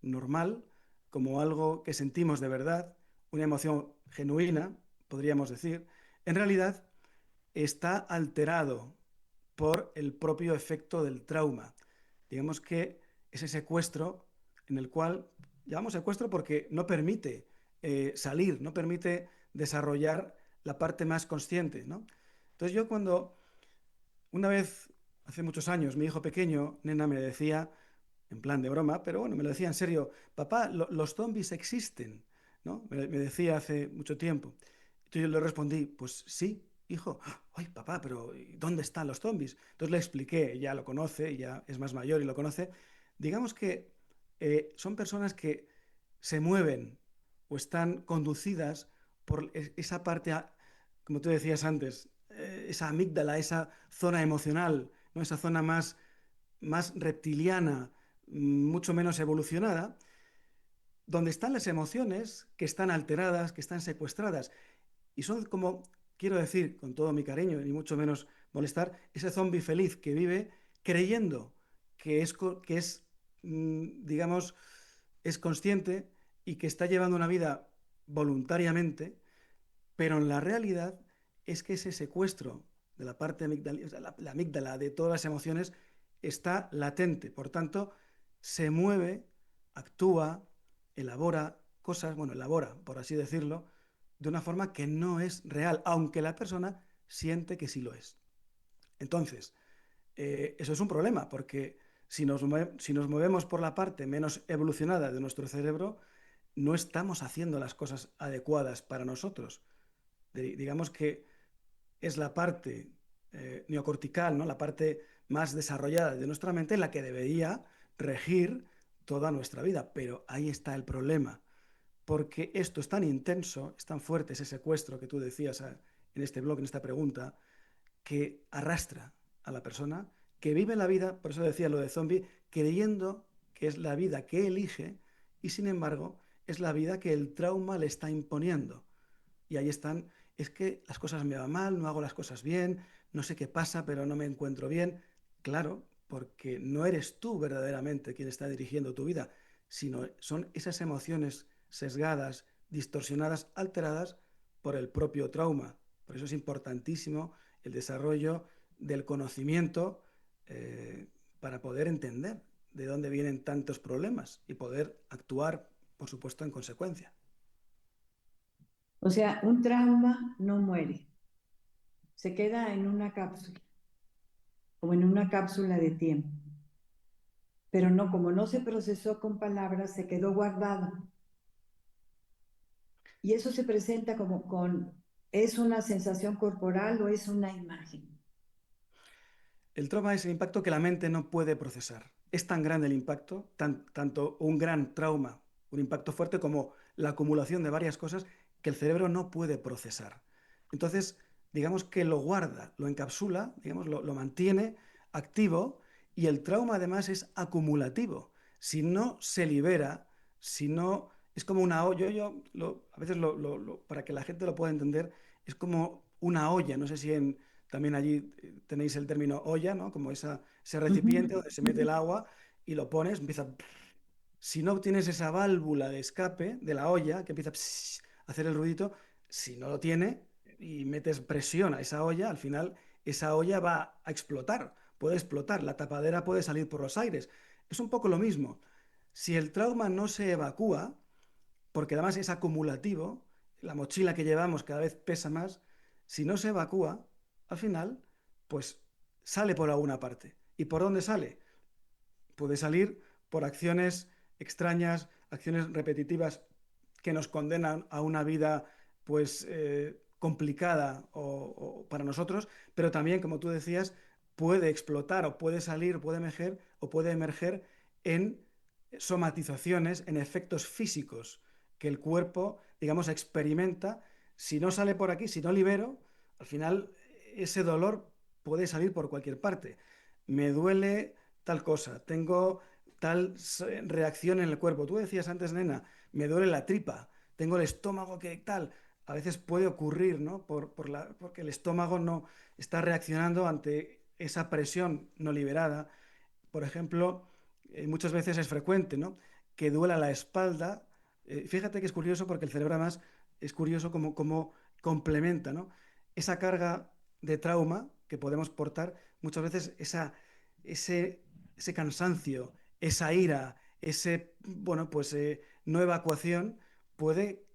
normal, como algo que sentimos de verdad, una emoción genuina, podríamos decir, en realidad está alterado por el propio efecto del trauma. Digamos que ese secuestro en el cual llamamos secuestro porque no permite salir, no permite desarrollar la parte más consciente, ¿no? Entonces yo cuando una vez, hace muchos años, mi hijo pequeño, nena, me decía, en plan de broma, pero bueno, me lo decía en serio, papá, los zombies existen, ¿no? Me decía hace mucho tiempo. Entonces yo le respondí, pues sí, hijo. Ay, papá, pero ¿dónde están los zombies? Entonces le expliqué, ya lo conoce, ya es más mayor y lo conoce. Digamos que son personas que se mueven o están conducidas por esa parte, como tú decías antes, esa amígdala, esa zona emocional, ¿no? Esa zona más reptiliana, mucho menos evolucionada, donde están las emociones que están alteradas, que están secuestradas. Y son como, quiero decir, con todo mi cariño, ni mucho menos molestar, ese zombie feliz que vive creyendo que es, digamos, es consciente y que está llevando una vida voluntariamente, pero en la realidad es que ese secuestro de la parte amígdala, o sea, la amígdala de todas las emociones está latente. Por tanto, se mueve, actúa, elabora cosas, bueno, elabora, por así decirlo, de una forma que no es real, aunque la persona siente que sí lo es. Entonces, eso es un problema, porque si nos movemos por la parte menos evolucionada de nuestro cerebro, no estamos haciendo las cosas adecuadas para nosotros. Digamos que es la parte neocortical, ¿no? La parte más desarrollada de nuestra mente la que debería regir toda nuestra vida. Pero ahí está el problema, porque esto es tan intenso, es tan fuerte ese secuestro que tú decías en este blog, en esta pregunta, que arrastra a la persona, que vive la vida, por eso decía lo de zombie, creyendo que es la vida que elige y sin embargo es la vida que el trauma le está imponiendo. Y ahí están, es que las cosas me van mal, no hago las cosas bien, no sé qué pasa, pero no me encuentro bien. Claro, porque no eres tú verdaderamente quien está dirigiendo tu vida, sino son esas emociones sesgadas, distorsionadas, alteradas por el propio trauma. Por eso es importantísimo el desarrollo del conocimiento para poder entender de dónde vienen tantos problemas y poder actuar, por supuesto, en consecuencia. O sea, un trauma no muere, se queda en una cápsula o en una cápsula de tiempo, pero no, como no se procesó con palabras, se quedó guardado. Y eso se presenta como ¿es una sensación corporal o es una imagen? El trauma es el impacto que la mente no puede procesar. Es tan grande el impacto, tanto un gran trauma, un impacto fuerte, como la acumulación de varias cosas que el cerebro no puede procesar. Entonces, digamos que lo guarda, lo encapsula, digamos, lo mantiene activo y el trauma además es acumulativo. Si no se libera, si no... Es como una olla, a veces para que la gente lo pueda entender, es como una olla, no sé si también allí tenéis el término olla, ¿no? Como ese recipiente Ujú. donde se mete el agua y lo pones, empieza... Si no tienes esa válvula de escape de la olla que empieza a hacer el ruidito, si no lo tiene y metes presión a esa olla, al final esa olla va a explotar, puede explotar, la tapadera puede salir por los aires. Es un poco lo mismo. Si el trauma no se evacúa, porque además es acumulativo, la mochila que llevamos cada vez pesa más, si no se evacúa, al final, pues sale por alguna parte. ¿Y por dónde sale? Puede salir por acciones extrañas, acciones repetitivas que nos condenan a una vida pues complicada o para nosotros, pero también, como tú decías, puede explotar o puede salir, puede emerger en somatizaciones, en efectos físicos que el cuerpo, digamos, experimenta. Si no sale por aquí, si no libero, al final ese dolor puede salir por cualquier parte. Me duele tal cosa, tengo tal reacción en el cuerpo. Tú decías antes, nena, me duele la tripa, tengo el estómago que tal. A veces puede ocurrir, ¿no? Porque el estómago no está reaccionando ante esa presión no liberada. Por ejemplo, muchas veces es frecuente, ¿no? Que duela la espalda. Fíjate que es curioso porque el cerebro además es curioso como complementa, ¿no? Esa carga de trauma que podemos portar, muchas veces ese, ese cansancio, esa ira, bueno, pues no evacuación puede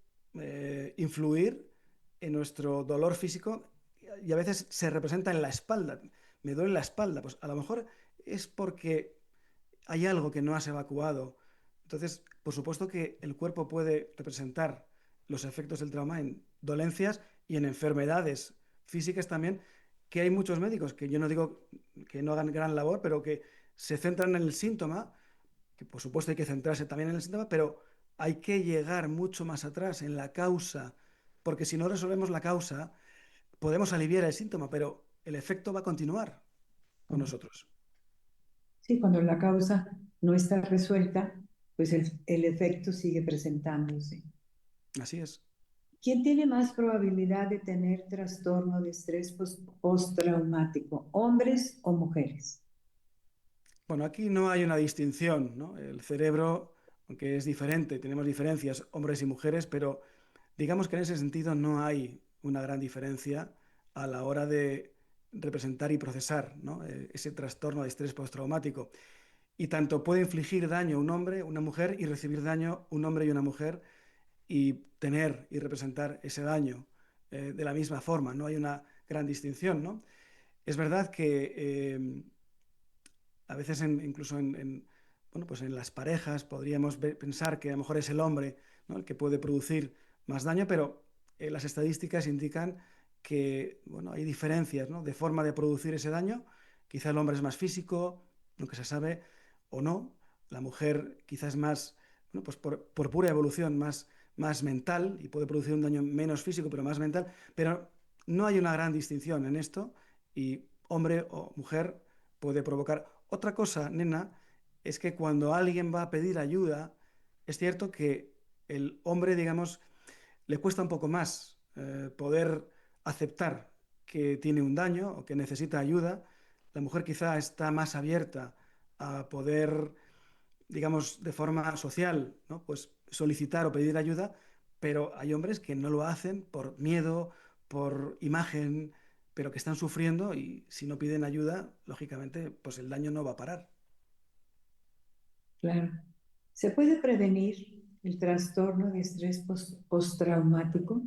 influir en nuestro dolor físico y a veces se representa en la espalda. Me duele la espalda, pues a lo mejor es porque hay algo que no has evacuado. Entonces, por supuesto que el cuerpo puede representar los efectos del trauma en dolencias y en enfermedades físicas también, que hay muchos médicos que yo no digo que no hagan gran labor, pero que se centran en el síntoma, que por supuesto hay que centrarse también en el síntoma, pero hay que llegar mucho más atrás en la causa, porque si no resolvemos la causa, podemos aliviar el síntoma, pero el efecto va a continuar con nosotros. Sí, cuando la causa no está resuelta, pues el efecto sigue presentándose. Así es. ¿Quién tiene más probabilidad de tener trastorno de estrés postraumático, hombres o mujeres? Bueno, aquí no hay una distinción, ¿no? El cerebro, aunque es diferente, tenemos diferencias, hombres y mujeres, pero digamos que en ese sentido no hay una gran diferencia a la hora de representar y procesar, ¿no? Ese trastorno de estrés postraumático. Y tanto puede infligir daño un hombre, una mujer, y recibir daño un hombre y una mujer, y tener y representar ese daño de la misma forma. No hay una gran distinción, ¿no? Es verdad que a veces incluso bueno, pues en las parejas podríamos pensar que a lo mejor es el hombre, ¿no? El que puede producir más daño, pero las estadísticas indican que bueno, hay diferencias, ¿no? De forma de producir ese daño. Quizá el hombre es más físico, lo que se sabe, o no. La mujer quizás es más, bueno, pues por pura evolución, más mental y puede producir un daño menos físico, pero más mental. Pero no hay una gran distinción en esto y hombre o mujer puede provocar. Otra cosa, nena, es que cuando alguien va a pedir ayuda, es cierto que el hombre, digamos, le cuesta un poco más poder aceptar que tiene un daño o que necesita ayuda. La mujer quizá está más abierta a poder, digamos, de forma social, ¿no? Pues solicitar o pedir ayuda, pero hay hombres que no lo hacen por miedo, por imagen, pero que están sufriendo y si no piden ayuda, lógicamente, pues el daño no va a parar. Claro. ¿Se puede prevenir el trastorno de estrés postraumático?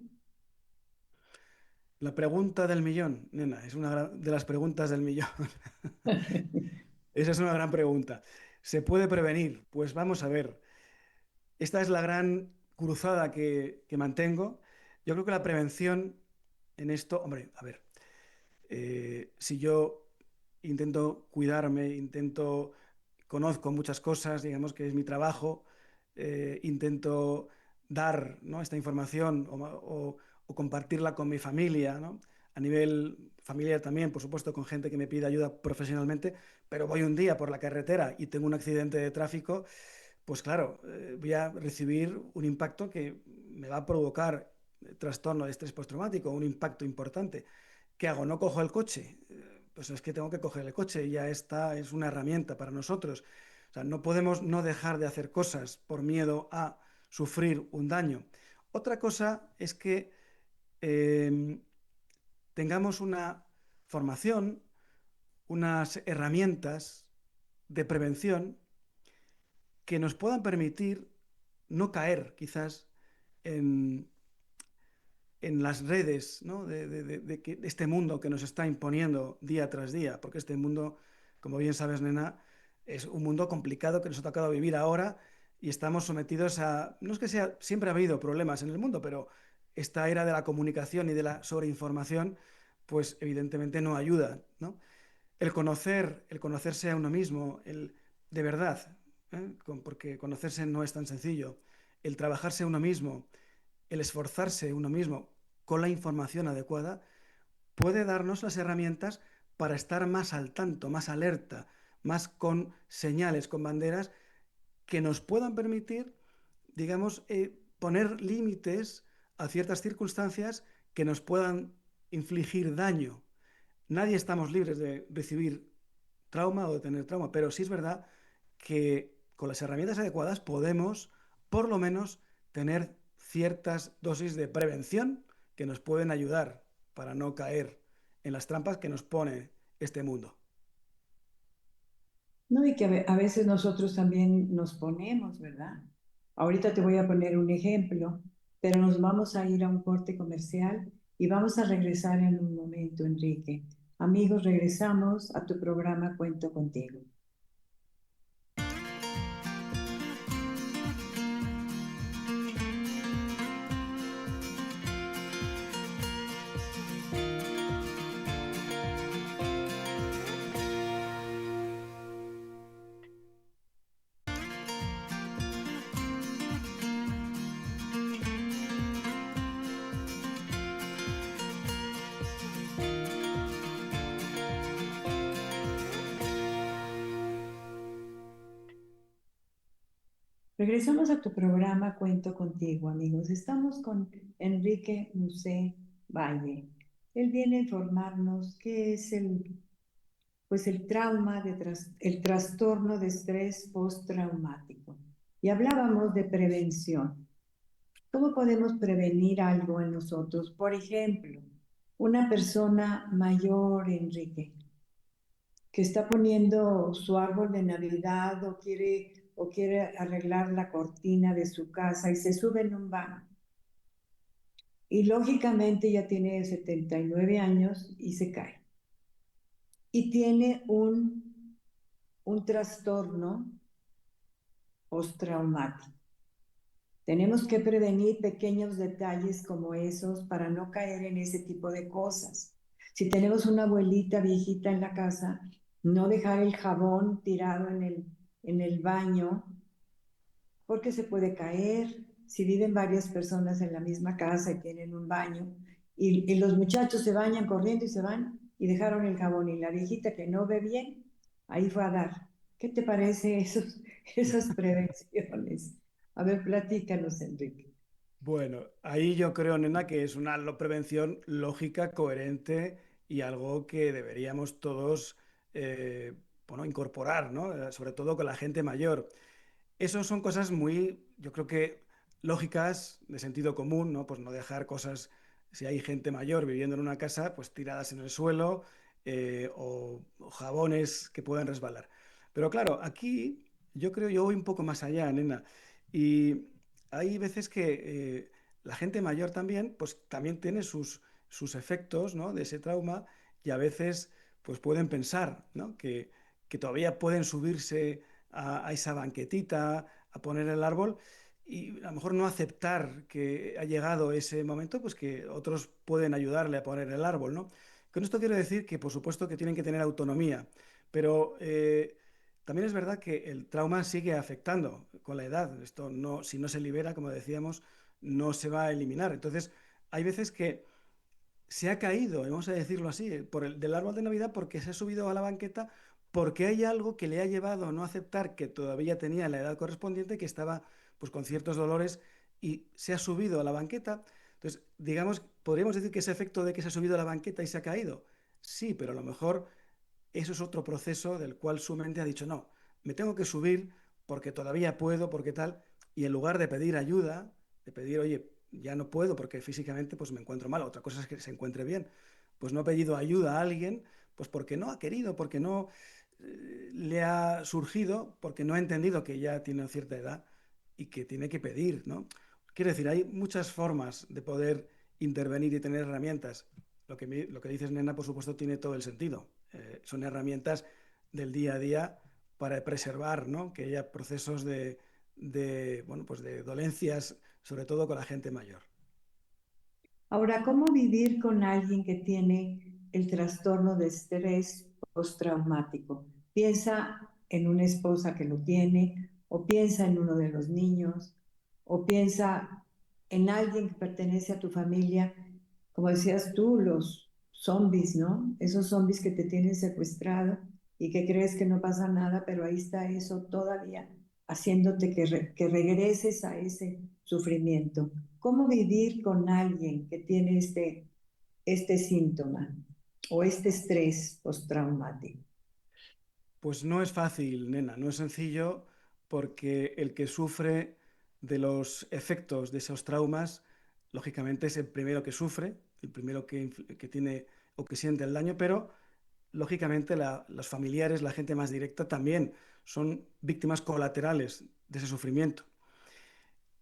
La pregunta del millón, nena, es una de las preguntas del millón. Esa es una gran pregunta. ¿Se puede prevenir? Pues vamos a ver. Esta es la gran cruzada que mantengo. Yo creo que la prevención en esto, hombre, a ver, si yo intento cuidarme, conozco muchas cosas, digamos que es mi trabajo, intento dar, ¿no? Esta información o compartirla con mi familia, ¿no? A nivel familiar también, por supuesto, con gente que me pide ayuda profesionalmente, pero voy un día por la carretera y tengo un accidente de tráfico, pues claro, voy a recibir un impacto que me va a provocar trastorno de estrés postraumático, un impacto importante. ¿Qué hago? ¿No cojo el coche? Pues es que tengo que coger el coche, ya esta es una herramienta para nosotros. O sea, no podemos no dejar de hacer cosas por miedo a sufrir un daño. Otra cosa es que eh, tengamos una formación, unas herramientas de prevención que nos puedan permitir no caer quizás en, en las redes, ¿no? De este mundo que nos está imponiendo día tras día, porque este mundo, como bien sabes, nena, es un mundo complicado que nos ha tocado vivir ahora y estamos sometidos a, no es que sea, siempre ha habido problemas en el mundo, pero esta era de la comunicación y de la sobreinformación, pues evidentemente no ayuda, ¿no? El conocerse a uno mismo, el de verdad, porque conocerse no es tan sencillo, el trabajarse a uno mismo, el esforzarse uno mismo con la información adecuada, puede darnos las herramientas para estar más al tanto, más alerta, más con señales, con banderas que nos puedan permitir, digamos, poner límites a ciertas circunstancias que nos puedan infligir daño. Nadie estamos libres de recibir trauma o de tener trauma, pero sí es verdad que con las herramientas adecuadas podemos, por lo menos, tener ciertas dosis de prevención que nos pueden ayudar para no caer en las trampas que nos pone este mundo. No, y que a veces nosotros también nos ponemos, ¿verdad? Ahorita te voy a poner un ejemplo, pero nos vamos a ir a un corte comercial y vamos a regresar en un momento, Enrique. Amigos, regresamos a tu programa Cuento Contigo. Regresamos a tu programa Cuento Contigo, amigos. Estamos con Enrique Musé Valle. Él viene a informarnos qué es pues el trauma, el trastorno de estrés postraumático. Y hablábamos de prevención. ¿Cómo podemos prevenir algo en nosotros? Por ejemplo, una persona mayor, Enrique, que está poniendo su árbol de Navidad o quiere arreglar la cortina de su casa y se sube en un banco. Y lógicamente ya tiene 79 años y se cae. Y tiene un trastorno postraumático. Tenemos que prevenir pequeños detalles como esos para no caer en ese tipo de cosas. Si tenemos una abuelita viejita en la casa, no dejar el jabón tirado en el baño porque se puede caer. Si viven varias personas en la misma casa y tienen un baño y los muchachos se bañan corriendo y se van y dejaron el jabón y la viejita que no ve bien, ahí fue a dar. ¿Qué te parece esas prevenciones? A ver, platícanos, Enrique. Bueno, ahí yo creo, nena, que es una prevención lógica, coherente y algo que deberíamos todos, eh, bueno, incorporar, ¿no? Sobre todo con la gente mayor. Eso son cosas muy, yo creo que lógicas, de sentido común, ¿no? Pues no dejar cosas, si hay gente mayor viviendo en una casa, pues tiradas en el suelo o jabones que puedan resbalar. Pero claro, aquí yo creo, yo voy un poco más allá, nena. Y hay veces que la gente mayor también, pues también tiene sus efectos, ¿no? De ese trauma y a veces, pues pueden pensar, ¿no? Que todavía pueden subirse a esa banquetita, a poner el árbol y a lo mejor no aceptar que ha llegado ese momento, pues que otros pueden ayudarle a poner el árbol, ¿no? Con esto quiero decir que, por supuesto, que tienen que tener autonomía, pero también es verdad que el trauma sigue afectando con la edad. Esto no, si no se libera, como decíamos, no se va a eliminar. Entonces, hay veces que se ha caído, vamos a decirlo así, del árbol de Navidad porque se ha subido a la banqueta porque hay algo que le ha llevado a no aceptar que todavía tenía la edad correspondiente, que estaba pues con ciertos dolores y se ha subido a la banqueta. Entonces, digamos, podríamos decir que ese efecto de que se ha subido a la banqueta y se ha caído. Sí, pero a lo mejor eso es otro proceso del cual su mente ha dicho, no, me tengo que subir porque todavía puedo, porque tal, y en lugar de pedir ayuda, de pedir, oye, ya no puedo porque físicamente pues me encuentro mal, otra cosa es que se encuentre bien, pues no ha pedido ayuda a alguien, pues porque no ha querido, porque no le ha surgido, porque no ha entendido que ya tiene cierta edad y que tiene que pedir, ¿no? Quiero decir, hay muchas formas de poder intervenir y tener herramientas. Lo que dices, Nena, por supuesto, tiene todo el sentido. Son herramientas del día a día para preservar, ¿no? Que haya procesos bueno, pues de dolencias, sobre todo con la gente mayor. Ahora, ¿cómo vivir con alguien que tiene el trastorno de estrés postraumático? Piensa en una esposa que lo tiene, o piensa en uno de los niños, o piensa en alguien que pertenece a tu familia, como decías tú, los zombies, ¿no? Esos zombies que te tienen secuestrado y que crees que no pasa nada, pero ahí está eso todavía haciéndote que regreses a ese sufrimiento. ¿Cómo vivir con alguien que tiene este síntoma o este estrés postraumático? Pues no es fácil, Nena, no es sencillo porque el que sufre de los efectos de esos traumas, lógicamente es el primero que sufre, el primero que tiene o que siente el daño, pero lógicamente los familiares, la gente más directa también son víctimas colaterales de ese sufrimiento.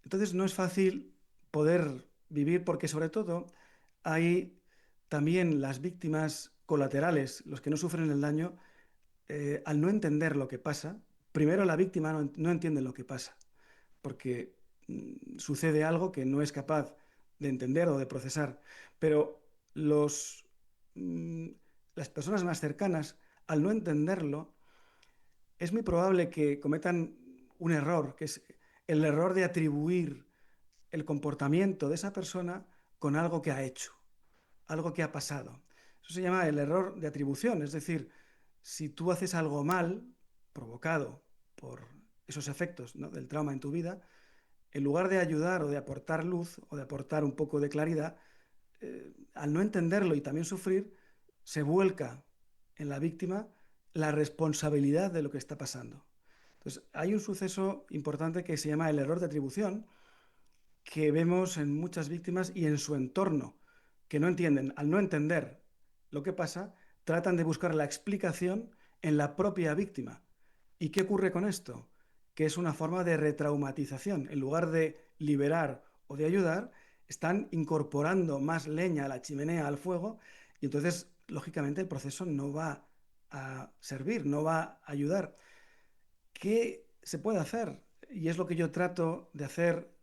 Entonces no es fácil poder vivir porque sobre todo hay también las víctimas colaterales, los que no sufren el daño, al no entender lo que pasa, primero la víctima no entiende lo que pasa, porque sucede algo que no es capaz de entender o de procesar, pero mm, las personas más cercanas, al no entenderlo, es muy probable que cometan un error, que es el error de atribuir el comportamiento de esa persona con algo que ha hecho, algo que ha pasado. Eso se llama el error de atribución, es decir, si tú haces algo mal, provocado por esos efectos, ¿no?, del trauma en tu vida, en lugar de ayudar o de aportar luz o de aportar un poco de claridad, al no entenderlo y también sufrir, se vuelca en la víctima la responsabilidad de lo que está pasando. Entonces, hay un suceso importante que se llama el error de atribución, que vemos en muchas víctimas y en su entorno, que no entienden. Al no entender lo que pasa, tratan de buscar la explicación en la propia víctima. ¿Y qué ocurre con esto? Que es una forma de retraumatización. En lugar de liberar o de ayudar, están incorporando más leña a la chimenea, al fuego, y entonces, lógicamente, el proceso no va a servir, no va a ayudar. ¿Qué se puede hacer? Y es lo que yo trato de hacer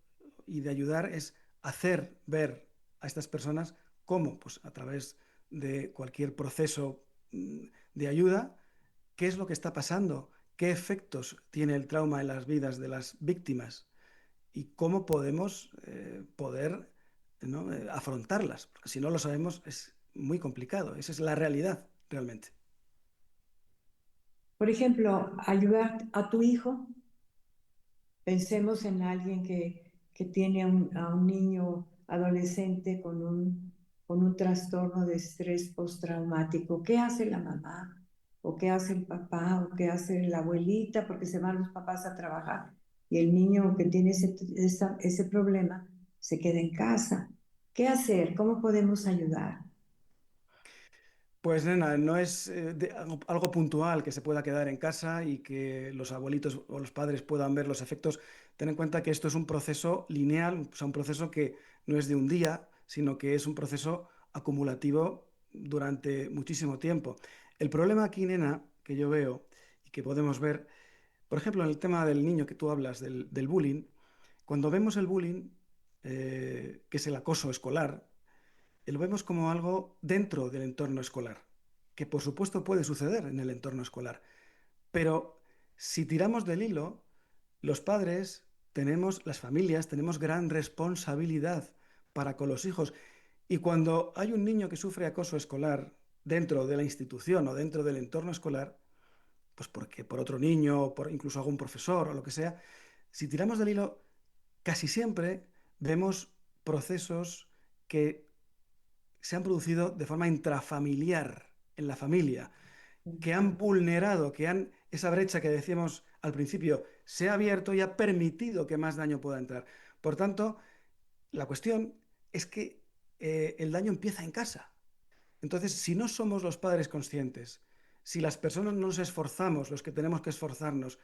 y de ayudar, es hacer ver a estas personas cómo, pues a través de cualquier proceso de ayuda, qué es lo que está pasando, qué efectos tiene el trauma en las vidas de las víctimas y cómo podemos poder, ¿no?, afrontarlas. Porque si no lo sabemos es muy complicado. Esa es la realidad realmente. Por ejemplo, ayudar a tu hijo. Pensemos en alguien que tiene a un niño adolescente con un trastorno de estrés postraumático. ¿Qué hace la mamá? ¿O qué hace el papá? ¿O qué hace la abuelita? Porque se van los papás a trabajar y el niño que tiene ese problema se queda en casa. ¿Qué hacer? ¿Cómo podemos ayudar? Pues nena, no es algo puntual que se pueda quedar en casa y que los abuelitos o los padres puedan ver los efectos. Ten en cuenta que esto es un proceso lineal, o sea, un proceso que no es de un día, sino que es un proceso acumulativo durante muchísimo tiempo. El problema aquí, nena, que yo veo y que podemos ver, por ejemplo, en el tema del niño que tú hablas, del bullying, cuando vemos el bullying, que es el acoso escolar, lo vemos como algo dentro del entorno escolar, que por supuesto puede suceder en el entorno escolar, pero si tiramos del hilo, los padres tenemos, las familias tenemos gran responsabilidad para con los hijos. Y cuando hay un niño que sufre acoso escolar dentro de la institución o dentro del entorno escolar, pues porque por otro niño o por incluso algún profesor o lo que sea, si tiramos del hilo, casi siempre vemos procesos que se han producido de forma intrafamiliar en la familia, que han vulnerado, esa brecha que decíamos al principio, se ha abierto y ha permitido que más daño pueda entrar. Por tanto, la cuestión es que el daño empieza en casa. Entonces, si no somos los padres conscientes, si las personas no nos esforzamos, los que tenemos que esforzarnos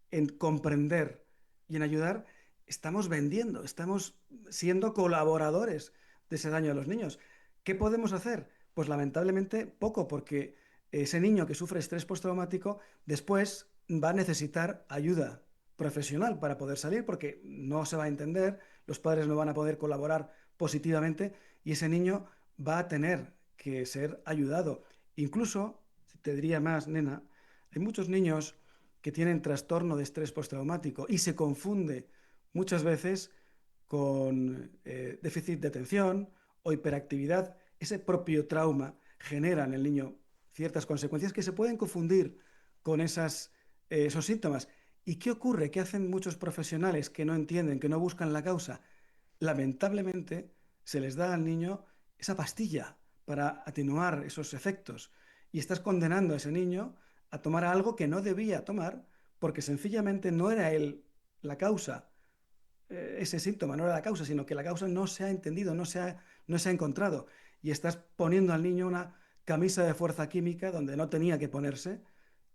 en comprender y en ayudar, estamos vendiendo, estamos siendo colaboradores de ese daño a los niños. ¿Qué podemos hacer? Pues lamentablemente poco, porque ese niño que sufre estrés postraumático después va a necesitar ayuda profesional para poder salir, porque no se va a entender, los padres no van a poder colaborar positivamente y ese niño va a tener que ser ayudado. Incluso, te diría más, nena, hay muchos niños que tienen trastorno de estrés postraumático y se confunde muchas veces con déficit de atención o hiperactividad. Ese propio trauma genera en el niño ciertas consecuencias que se pueden confundir con esos síntomas. ¿Y qué ocurre? ¿Qué hacen muchos profesionales que no entienden, que no buscan la causa? Lamentablemente se les da al niño esa pastilla para atenuar esos efectos y estás condenando a ese niño a tomar algo que no debía tomar porque sencillamente no era él la causa, ese síntoma no era la causa, sino que la causa no se ha entendido, no se ha encontrado y estás poniendo al niño una camisa de fuerza química donde no tenía que ponerse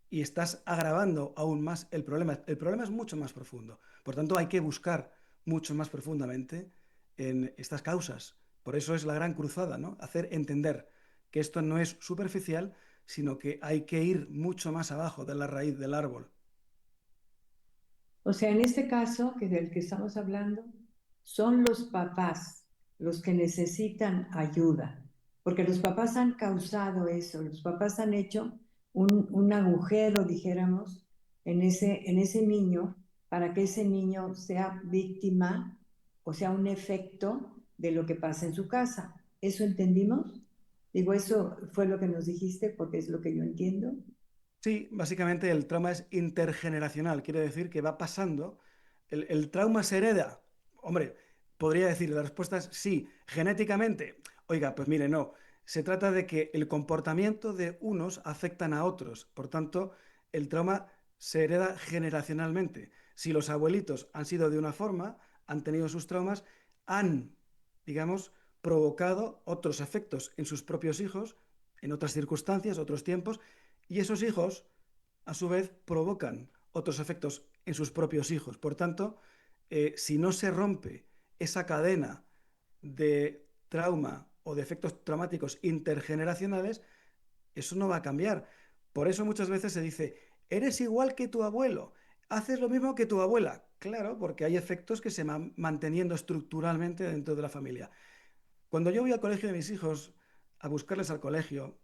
y estás agravando aún más el problema. El problema es mucho más profundo. Por tanto, hay que buscar mucho más profundamente en estas causas. Por eso es la gran cruzada, ¿no? Hacer entender que esto no es superficial, sino que hay que ir mucho más abajo de la raíz del árbol. O sea, en este caso, que del que estamos hablando, son los papás los que necesitan ayuda, porque los papás han causado eso, los papás han hecho un agujero, dijéramos, en ese niño, para que ese niño sea víctima, o sea, un efecto de lo que pasa en su casa. ¿Eso entendimos? Digo, eso fue lo que nos dijiste, porque es lo que yo entiendo. Sí, básicamente el trauma es intergeneracional, quiere decir que va pasando. El trauma se hereda. Hombre, podría decir, la respuesta es sí, genéticamente. Oiga, pues mire, no. Se trata de que el comportamiento de unos afectan a otros. Por tanto, el trauma se hereda generacionalmente. Si los abuelitos han sido de una forma, han tenido sus traumas, han, digamos, provocado otros efectos en sus propios hijos, en otras circunstancias, otros tiempos, y esos hijos, a su vez, provocan otros efectos en sus propios hijos. Por tanto, si no se rompe esa cadena de trauma o de efectos traumáticos intergeneracionales, eso no va a cambiar. Por eso muchas veces se dice, eres igual que tu abuelo, haces lo mismo que tu abuela. Claro, porque hay efectos que se van manteniendo estructuralmente dentro de la familia. Cuando yo voy al colegio de mis hijos a buscarles al colegio,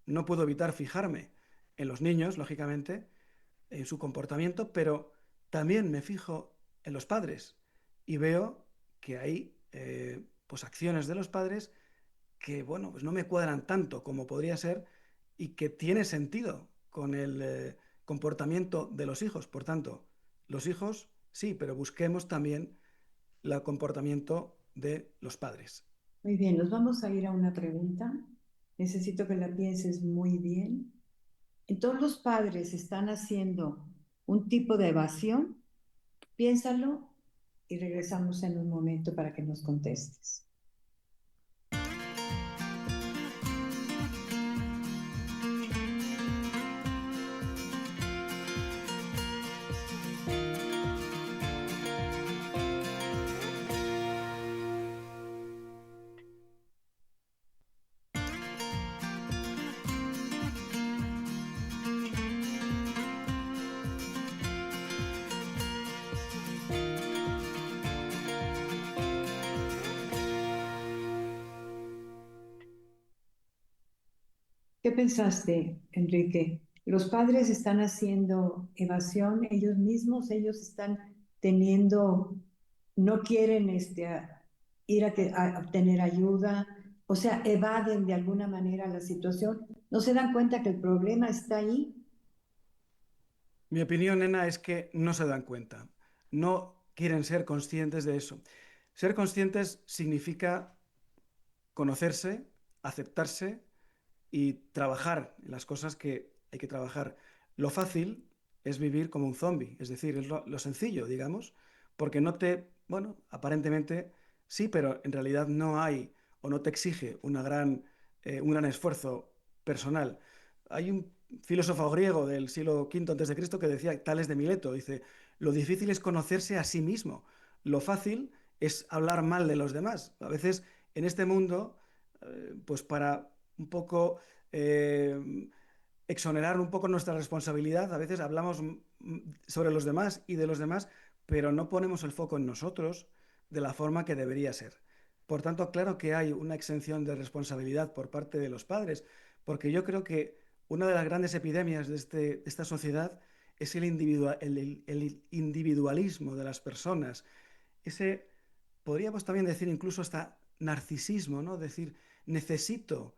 no puedo evitar fijarme en los niños, lógicamente, en su comportamiento, pero también me fijo en los padres y veo que hay pues acciones de los padres que, bueno, pues no me cuadran tanto como podría ser y que tiene sentido con el comportamiento de los hijos. Por tanto, los hijos sí, pero busquemos también el comportamiento de los padres. Muy bien, nos vamos a ir a una pregunta. Necesito que la pienses muy bien. ¿Todos los padres están haciendo un tipo de evasión? Piénsalo y regresamos en un momento para que nos contestes. ¿Qué pensaste, Enrique? ¿Los padres están haciendo evasión ellos mismos? ¿Ellos están teniendo, no quieren ir a obtener ayuda? O sea, evaden de alguna manera la situación. ¿No se dan cuenta que el problema está ahí? Mi opinión, nena, es que no se dan cuenta, no quieren ser conscientes de eso. Ser conscientes significa conocerse, aceptarse y trabajar en las cosas que hay que trabajar. Lo fácil es vivir como un zombie, es decir, es lo sencillo, digamos, porque no te, bueno, aparentemente sí, pero en realidad no hay o no te exige un gran esfuerzo personal. Hay un filósofo griego del siglo V antes de Cristo que decía, Tales de Mileto, dice, lo difícil es conocerse a sí mismo, lo fácil es hablar mal de los demás. A veces en este mundo, pues para un poco exonerar un poco nuestra responsabilidad. A veces hablamos sobre los demás y de los demás, pero no ponemos el foco en nosotros de la forma que debería ser. Por tanto, claro que hay una exención de responsabilidad por parte de los padres, porque yo creo que una de las grandes epidemias de esta sociedad es el individualismo de las personas. Ese, podríamos también decir incluso hasta narcisismo, ¿no? Decir, necesito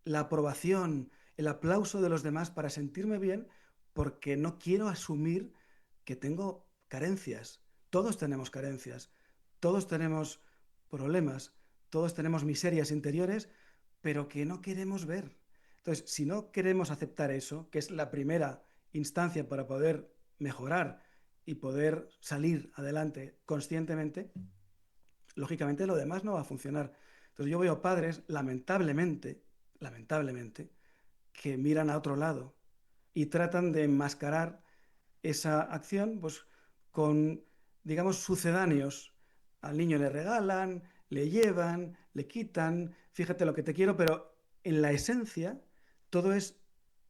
la aprobación, el aplauso de los demás para sentirme bien, porque no quiero asumir que tengo carencias. Todos tenemos carencias, todos tenemos problemas, todos tenemos miserias interiores, pero que no queremos ver. Entonces, si no queremos aceptar eso, que es la primera instancia para poder mejorar y poder salir adelante conscientemente, lógicamente lo demás no va a funcionar. Entonces yo veo padres, lamentablemente, que miran a otro lado y tratan de enmascarar esa acción pues, con, digamos, sucedáneos. Al niño le regalan, le llevan, le quitan, fíjate lo que te quiero, pero en la esencia todo es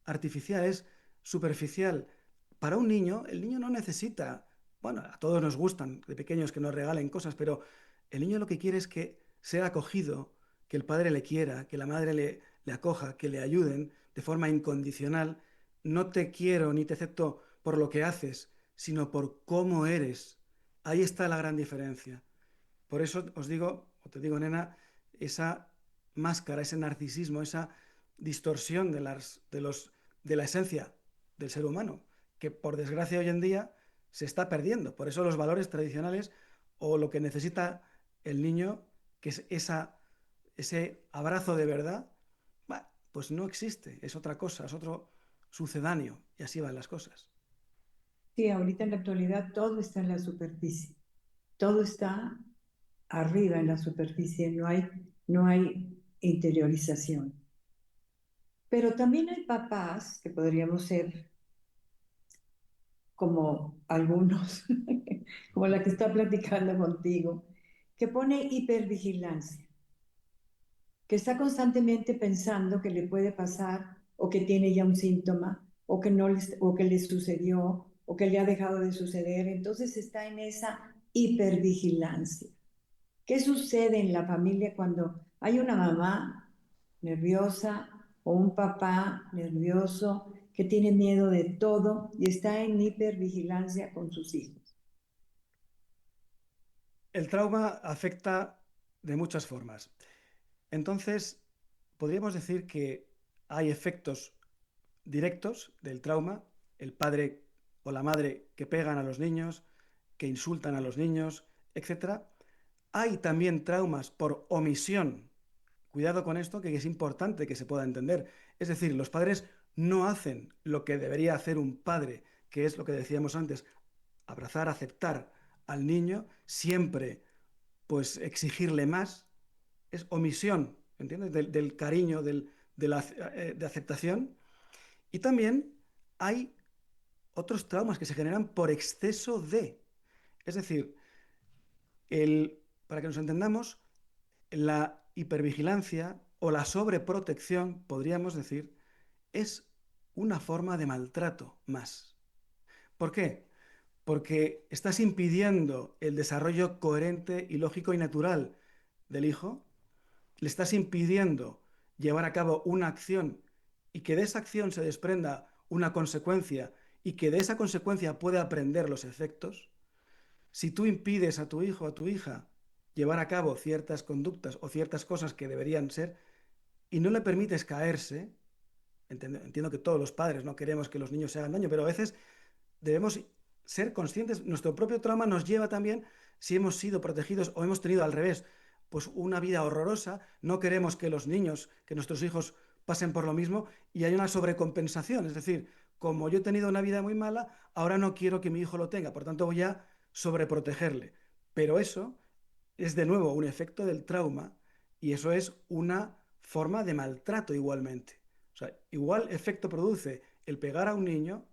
artificial, es superficial. Para un niño, el niño no necesita, bueno, a todos nos gustan de pequeños que nos regalen cosas, pero el niño lo que quiere es que sea acogido, que el padre le quiera, que la madre le acoja, que le ayuden de forma incondicional. No te quiero ni te acepto por lo que haces, sino por cómo eres. Ahí está la gran diferencia. Por eso os digo, o te digo, nena, esa máscara, ese narcisismo, esa distorsión de la esencia del ser humano, que por desgracia hoy en día se está perdiendo. Por eso los valores tradicionales o lo que necesita el niño, que es ese abrazo de verdad, bah, pues no existe, es otra cosa, es otro sucedáneo, y así van las cosas. Sí, ahorita en la actualidad todo está en la superficie, todo está arriba en la superficie, no hay interiorización. Pero también hay papás que podríamos ser como algunos, como la que está platicando contigo, que pone hipervigilancia, que está constantemente pensando que le puede pasar o que tiene ya un síntoma o que, no le, o que le sucedió o que le ha dejado de suceder. Entonces está en esa hipervigilancia. ¿Qué sucede en la familia cuando hay una mamá nerviosa o un papá nervioso que tiene miedo de todo y está en hipervigilancia con sus hijos? El trauma afecta de muchas formas. Entonces, podríamos decir que hay efectos directos del trauma, el padre o la madre que pegan a los niños, que insultan a los niños, etcétera. Hay también traumas por omisión. Cuidado con esto, que es importante que se pueda entender. Es decir, los padres no hacen lo que debería hacer un padre, que es lo que decíamos antes, abrazar, aceptar al niño, siempre pues exigirle más, es omisión, ¿entiendes? Del cariño, de aceptación. Y también hay otros traumas que se generan por exceso de. Es decir, para que nos entendamos, la hipervigilancia o la sobreprotección, podríamos decir, es una forma de maltrato más. ¿Por qué? Porque estás impidiendo el desarrollo coherente y lógico y natural del hijo, le estás impidiendo llevar a cabo una acción y que de esa acción se desprenda una consecuencia y que de esa consecuencia pueda aprender los efectos. Si tú impides a tu hijo o a tu hija llevar a cabo ciertas conductas o ciertas cosas que deberían ser y no le permites caerse, entiendo que todos los padres no queremos que los niños se hagan daño, pero a veces debemos ser conscientes, nuestro propio trauma nos lleva también, si hemos sido protegidos o hemos tenido al revés, pues una vida horrorosa, no queremos que los niños, que nuestros hijos pasen por lo mismo y hay una sobrecompensación, es decir, como yo he tenido una vida muy mala, ahora no quiero que mi hijo lo tenga, por tanto voy a sobreprotegerle. Pero eso es de nuevo un efecto del trauma y eso es una forma de maltrato igualmente. O sea, igual efecto produce el pegar a un niño,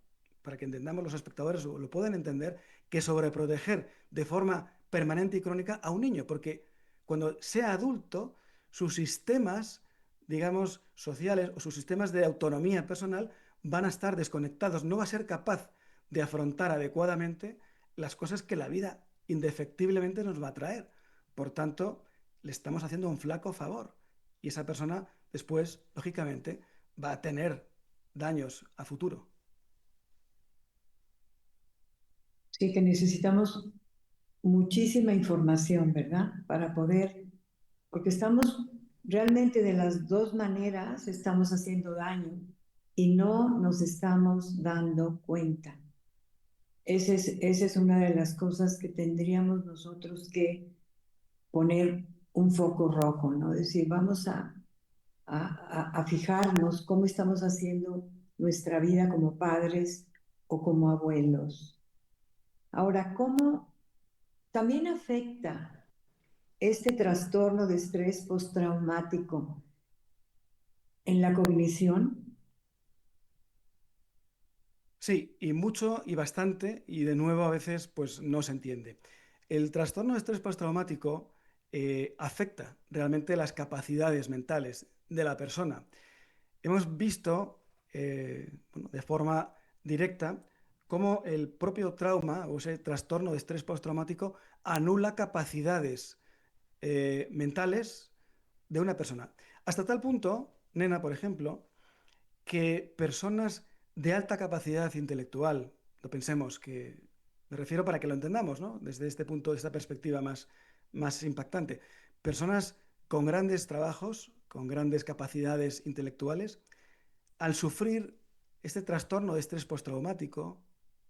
para que entendamos los espectadores lo puedan entender, que sobreproteger de forma permanente y crónica a un niño, porque Cuando sea adulto, sus sistemas, digamos, sociales o sus sistemas de autonomía personal van a estar desconectados. No va a ser capaz de afrontar adecuadamente las cosas que la vida indefectiblemente nos va a traer. Por tanto, le estamos haciendo un flaco favor. Y esa persona después, lógicamente, va a tener daños a futuro. Sí que necesitamos muchísima información, ¿verdad? Para poder, porque estamos realmente de las dos maneras, estamos haciendo daño y no nos estamos dando cuenta. Esa es una de las cosas que tendríamos nosotros que poner un foco rojo, ¿no? Es decir, vamos a fijarnos cómo estamos haciendo nuestra vida como padres o como abuelos. Ahora, ¿cómo también afecta este trastorno de estrés postraumático en la cognición? Sí, y mucho y bastante, y de nuevo a veces pues no se entiende. El trastorno de estrés postraumático afecta realmente las capacidades mentales de la persona. Hemos visto bueno, de forma directa cómo el propio trauma o ese trastorno de estrés postraumático anula capacidades mentales de una persona. Hasta tal punto, Nena, por ejemplo, que personas de alta capacidad intelectual, lo pensemos, que me refiero para que lo entendamos, ¿no? Desde este punto, de esta perspectiva más impactante, personas con grandes trabajos, con grandes capacidades intelectuales, al sufrir este trastorno de estrés postraumático,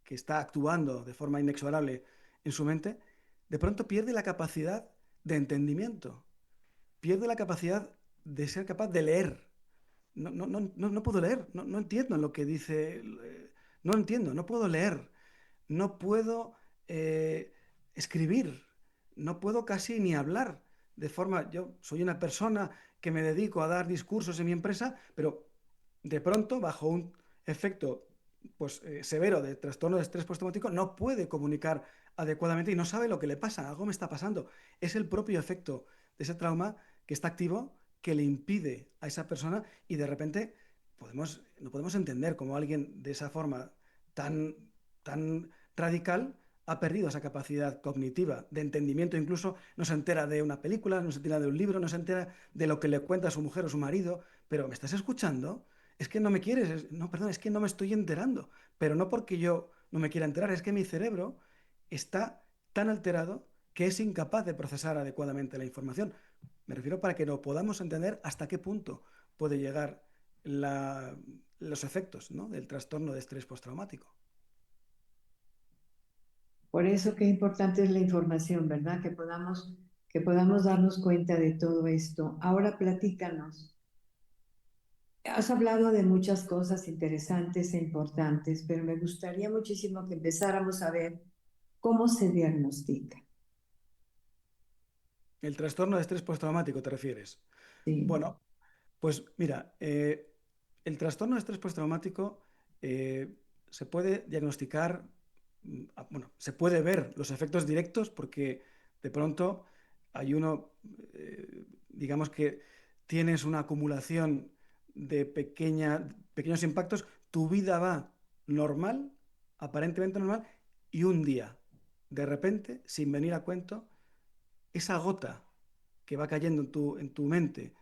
que está actuando de forma inexorable en su mente, de pronto pierde la capacidad de entendimiento, pierde la capacidad de ser capaz de leer, no puedo leer, no entiendo lo que dice, no entiendo, no puedo leer, no puedo escribir, no puedo casi ni hablar. De forma, yo soy una persona que me dedico a dar discursos en mi empresa, pero de pronto, bajo un efecto pues, severo de trastorno de estrés postraumático, no puede comunicar adecuadamente y no sabe lo que le pasa, algo me está pasando. Es el propio efecto de ese trauma que está activo que le impide a esa persona y de repente no podemos entender cómo alguien de esa forma tan, tan radical ha perdido esa capacidad cognitiva, de entendimiento, incluso no se entera de una película, no se entera de un libro, no se entera de lo que le cuenta a su mujer o su marido, pero ¿me estás escuchando? Es que no me quieres, no, perdón, es que no me estoy enterando, pero no porque yo no me quiera enterar, es que mi cerebro está tan alterado que es incapaz de procesar adecuadamente la información. Me refiero para que lo podamos entender hasta qué punto puede llegar la, los efectos, ¿no?, del trastorno de estrés postraumático. Por eso qué importante es la información, ¿verdad? Que podamos darnos cuenta de todo esto. Ahora platícanos. Has hablado de muchas cosas interesantes e importantes, pero me gustaría muchísimo que empezáramos a ver cómo se diagnostica. ¿El trastorno de estrés postraumático te refieres? Sí. Bueno, pues mira, el trastorno de estrés postraumático se puede diagnosticar, bueno, se puede ver los efectos directos porque de pronto hay uno, digamos que tienes una acumulación de pequeños impactos, tu vida va normal, aparentemente normal, y un día, de repente, sin venir a cuento, esa gota que va cayendo en tu mente,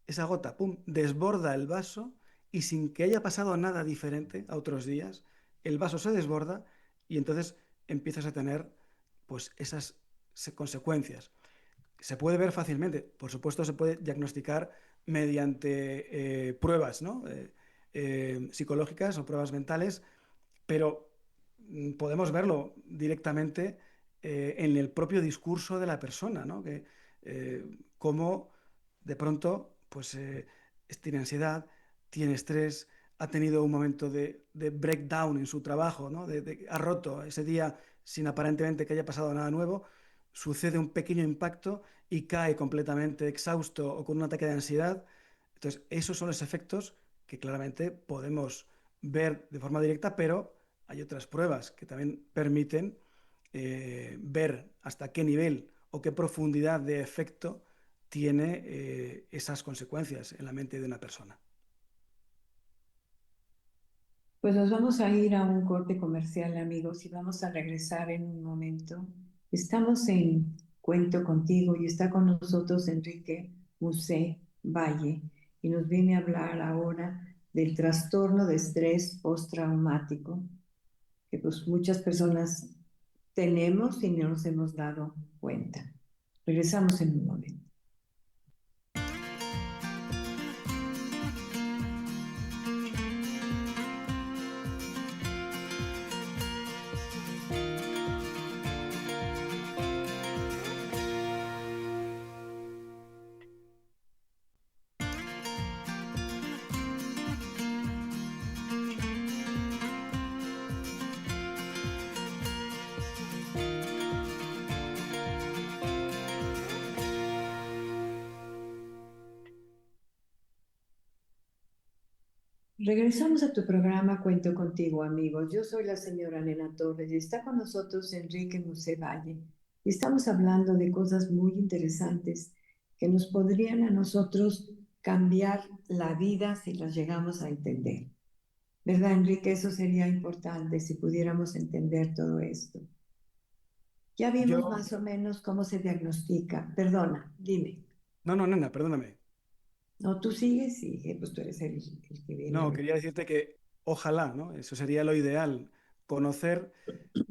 esa gota, pum, desborda el vaso y sin que haya pasado nada diferente a otros días, el vaso se desborda y entonces empiezas a tener pues esas consecuencias. Se puede ver fácilmente, por supuesto se puede diagnosticar mediante pruebas, ¿no?, psicológicas o pruebas mentales, pero podemos verlo directamente en el propio discurso de la persona, ¿no? Que, cómo de pronto pues, tiene ansiedad, tiene estrés, ha tenido un momento de breakdown en su trabajo, ¿no? Ha roto ese día sin aparentemente que haya pasado nada nuevo, sucede un pequeño impacto y cae completamente exhausto o con un ataque de ansiedad. Entonces, esos son los efectos que claramente podemos ver de forma directa, pero hay otras pruebas que también permiten ver hasta qué nivel o qué profundidad de efecto tiene esas consecuencias en la mente de una persona. Pues nos vamos a ir a un corte comercial, amigos, y vamos a regresar en un momento. Estamos en Cuento Contigo y está con nosotros Enrique Musé Valle y nos viene a hablar ahora del trastorno de estrés postraumático que pues muchas personas tenemos y no nos hemos dado cuenta. Regresamos en un momento. Regresamos a tu programa Cuento Contigo, amigos. Yo soy la señora Nena Torres y está con nosotros Enrique Musé Valle. Y estamos hablando de cosas muy interesantes que nos podrían a nosotros cambiar la vida si las llegamos a entender. ¿Verdad, Enrique? Eso sería importante si pudiéramos entender todo esto. Ya vimos Yo, más o menos cómo se diagnostica. Perdona, dime. no, no, nena, perdóname. No, tú sigues, sigue, pues tú eres el que viene a No, hablar. quería decirte que ojalá, ¿no? Eso sería lo ideal, conocer,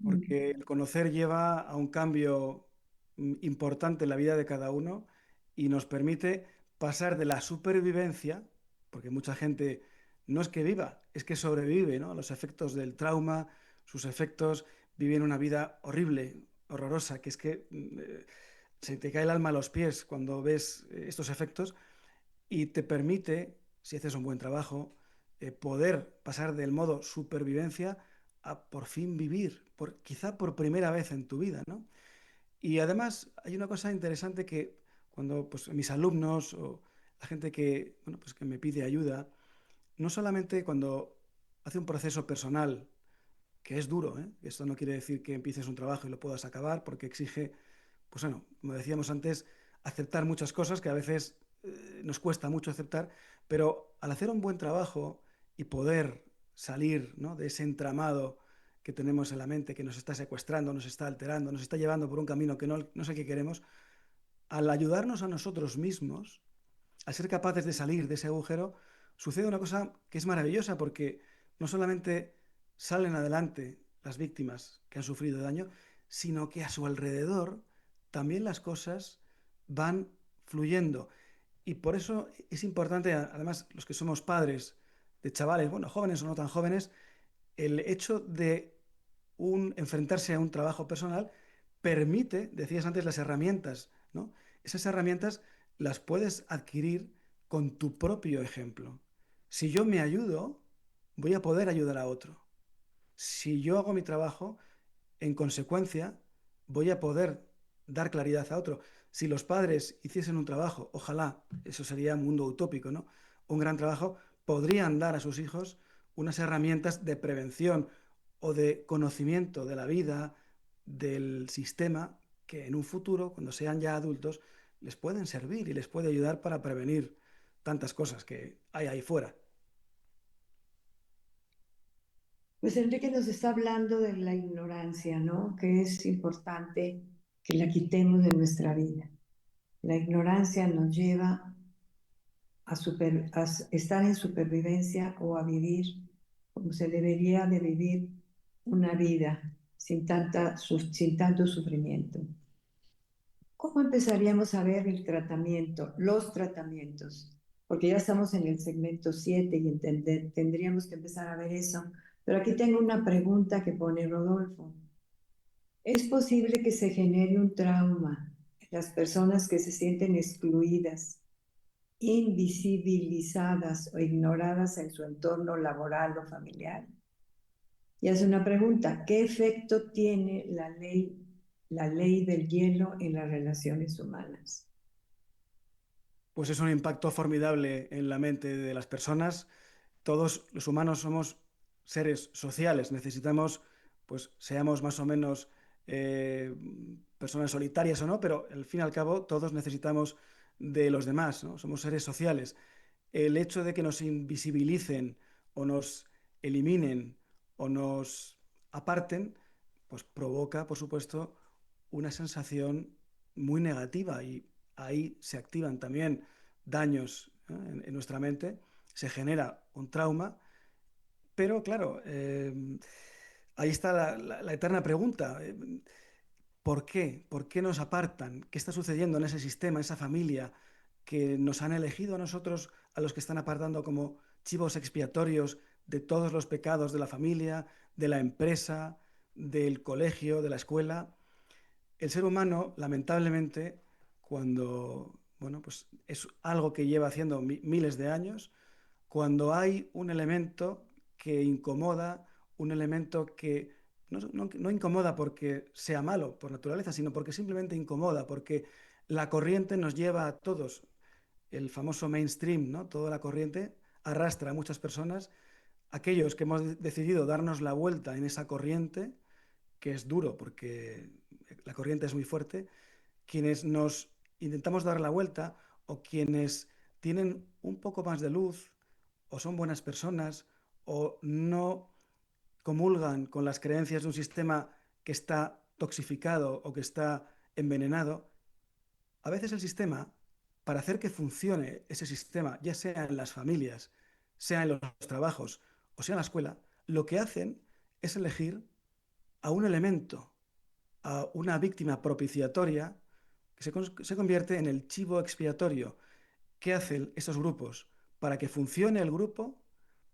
porque el conocer lleva a un cambio importante en la vida de cada uno y nos permite pasar de la supervivencia, porque mucha gente no es que viva, es que sobrevive, ¿no? A los efectos del trauma, sus efectos, viven una vida horrible, horrorosa, que es que se te cae el alma a los pies cuando ves estos efectos y te permite, si haces un buen trabajo, poder pasar del modo supervivencia a por fin vivir, quizá por primera vez en tu vida, ¿no? Y además hay una cosa interesante que cuando pues, mis alumnos o la gente que, bueno, pues, que me pide ayuda, no solamente cuando hace un proceso personal, que es duro, ¿eh? Esto no quiere decir que empieces un trabajo y lo puedas acabar, porque exige pues bueno, como decíamos antes, aceptar muchas cosas que a veces nos cuesta mucho aceptar, pero al hacer un buen trabajo y poder salir, ¿no? De ese entramado que tenemos en la mente, que nos está secuestrando, nos está alterando, nos está llevando por un camino que no sé qué queremos, al ayudarnos a nosotros mismos, al ser capaces de salir de ese agujero, sucede una cosa que es maravillosa porque no solamente salen adelante las víctimas que han sufrido daño, sino que a su alrededor también las cosas van fluyendo. Y por eso es importante, además, los que somos padres de chavales, bueno, jóvenes o no tan jóvenes, el hecho de enfrentarse a un trabajo personal permite, decías antes, las herramientas, ¿no? Esas herramientas las puedes adquirir con tu propio ejemplo. Si yo me ayudo, voy a poder ayudar a otro. Si yo hago mi trabajo, en consecuencia, voy a poder dar claridad a otro. Si los padres hiciesen un trabajo, ojalá, eso sería un mundo utópico, ¿no? Un gran trabajo, podrían dar a sus hijos unas herramientas de prevención o de conocimiento de la vida, del sistema, que en un futuro, cuando sean ya adultos, les pueden servir y les puede ayudar para prevenir tantas cosas que hay ahí fuera. Pues Enrique nos está hablando de la ignorancia, ¿no? Que es importante que la quitemos de nuestra vida. La ignorancia nos lleva a estar en supervivencia o a vivir como se debería de vivir una vida sin tanto sufrimiento. ¿Cómo empezaríamos a ver el tratamiento, los tratamientos? Porque ya estamos en el segmento 7 y tendríamos que empezar a ver eso. Pero aquí tengo una pregunta que pone Rodolfo. ¿Es posible que se genere un trauma en las personas que se sienten excluidas, invisibilizadas o ignoradas en su entorno laboral o familiar? Y hace una pregunta, ¿qué efecto tiene la ley del hielo en las relaciones humanas? Pues es un impacto formidable en la mente de las personas. Todos los humanos somos seres sociales, necesitamos, pues seamos más o menos eh, personas solitarias o no, pero al fin y al cabo todos necesitamos de los demás, ¿no? Somos seres sociales. El hecho de que nos invisibilicen o nos eliminen o nos aparten, pues provoca, por supuesto, una sensación muy negativa y ahí se activan también daños, ¿eh? En nuestra mente, se genera un trauma, pero claro, ahí está la eterna pregunta. ¿Por qué? ¿Por qué nos apartan? ¿Qué está sucediendo en ese sistema, esa familia que nos han elegido a nosotros, a los que están apartando como chivos expiatorios de todos los pecados de la familia, de la empresa, del colegio, de la escuela? El ser humano, lamentablemente, cuando, bueno, pues es algo que lleva haciendo miles de años, cuando hay un elemento que incomoda, un elemento que no incomoda porque sea malo por naturaleza, sino porque simplemente incomoda, porque la corriente nos lleva a todos, el famoso mainstream, ¿no? Toda la corriente arrastra a muchas personas, aquellos que hemos decidido darnos la vuelta en esa corriente, que es duro porque la corriente es muy fuerte, quienes nos intentamos dar la vuelta o quienes tienen un poco más de luz o son buenas personas o no comulgan con las creencias de un sistema que está toxificado o que está envenenado, a veces el sistema, para hacer que funcione ese sistema, ya sea en las familias, sea en los trabajos o sea en la escuela, lo que hacen es elegir a un elemento, a una víctima propiciatoria que se convierte en el chivo expiatorio. ¿Qué hacen esos grupos? Para que funcione el grupo,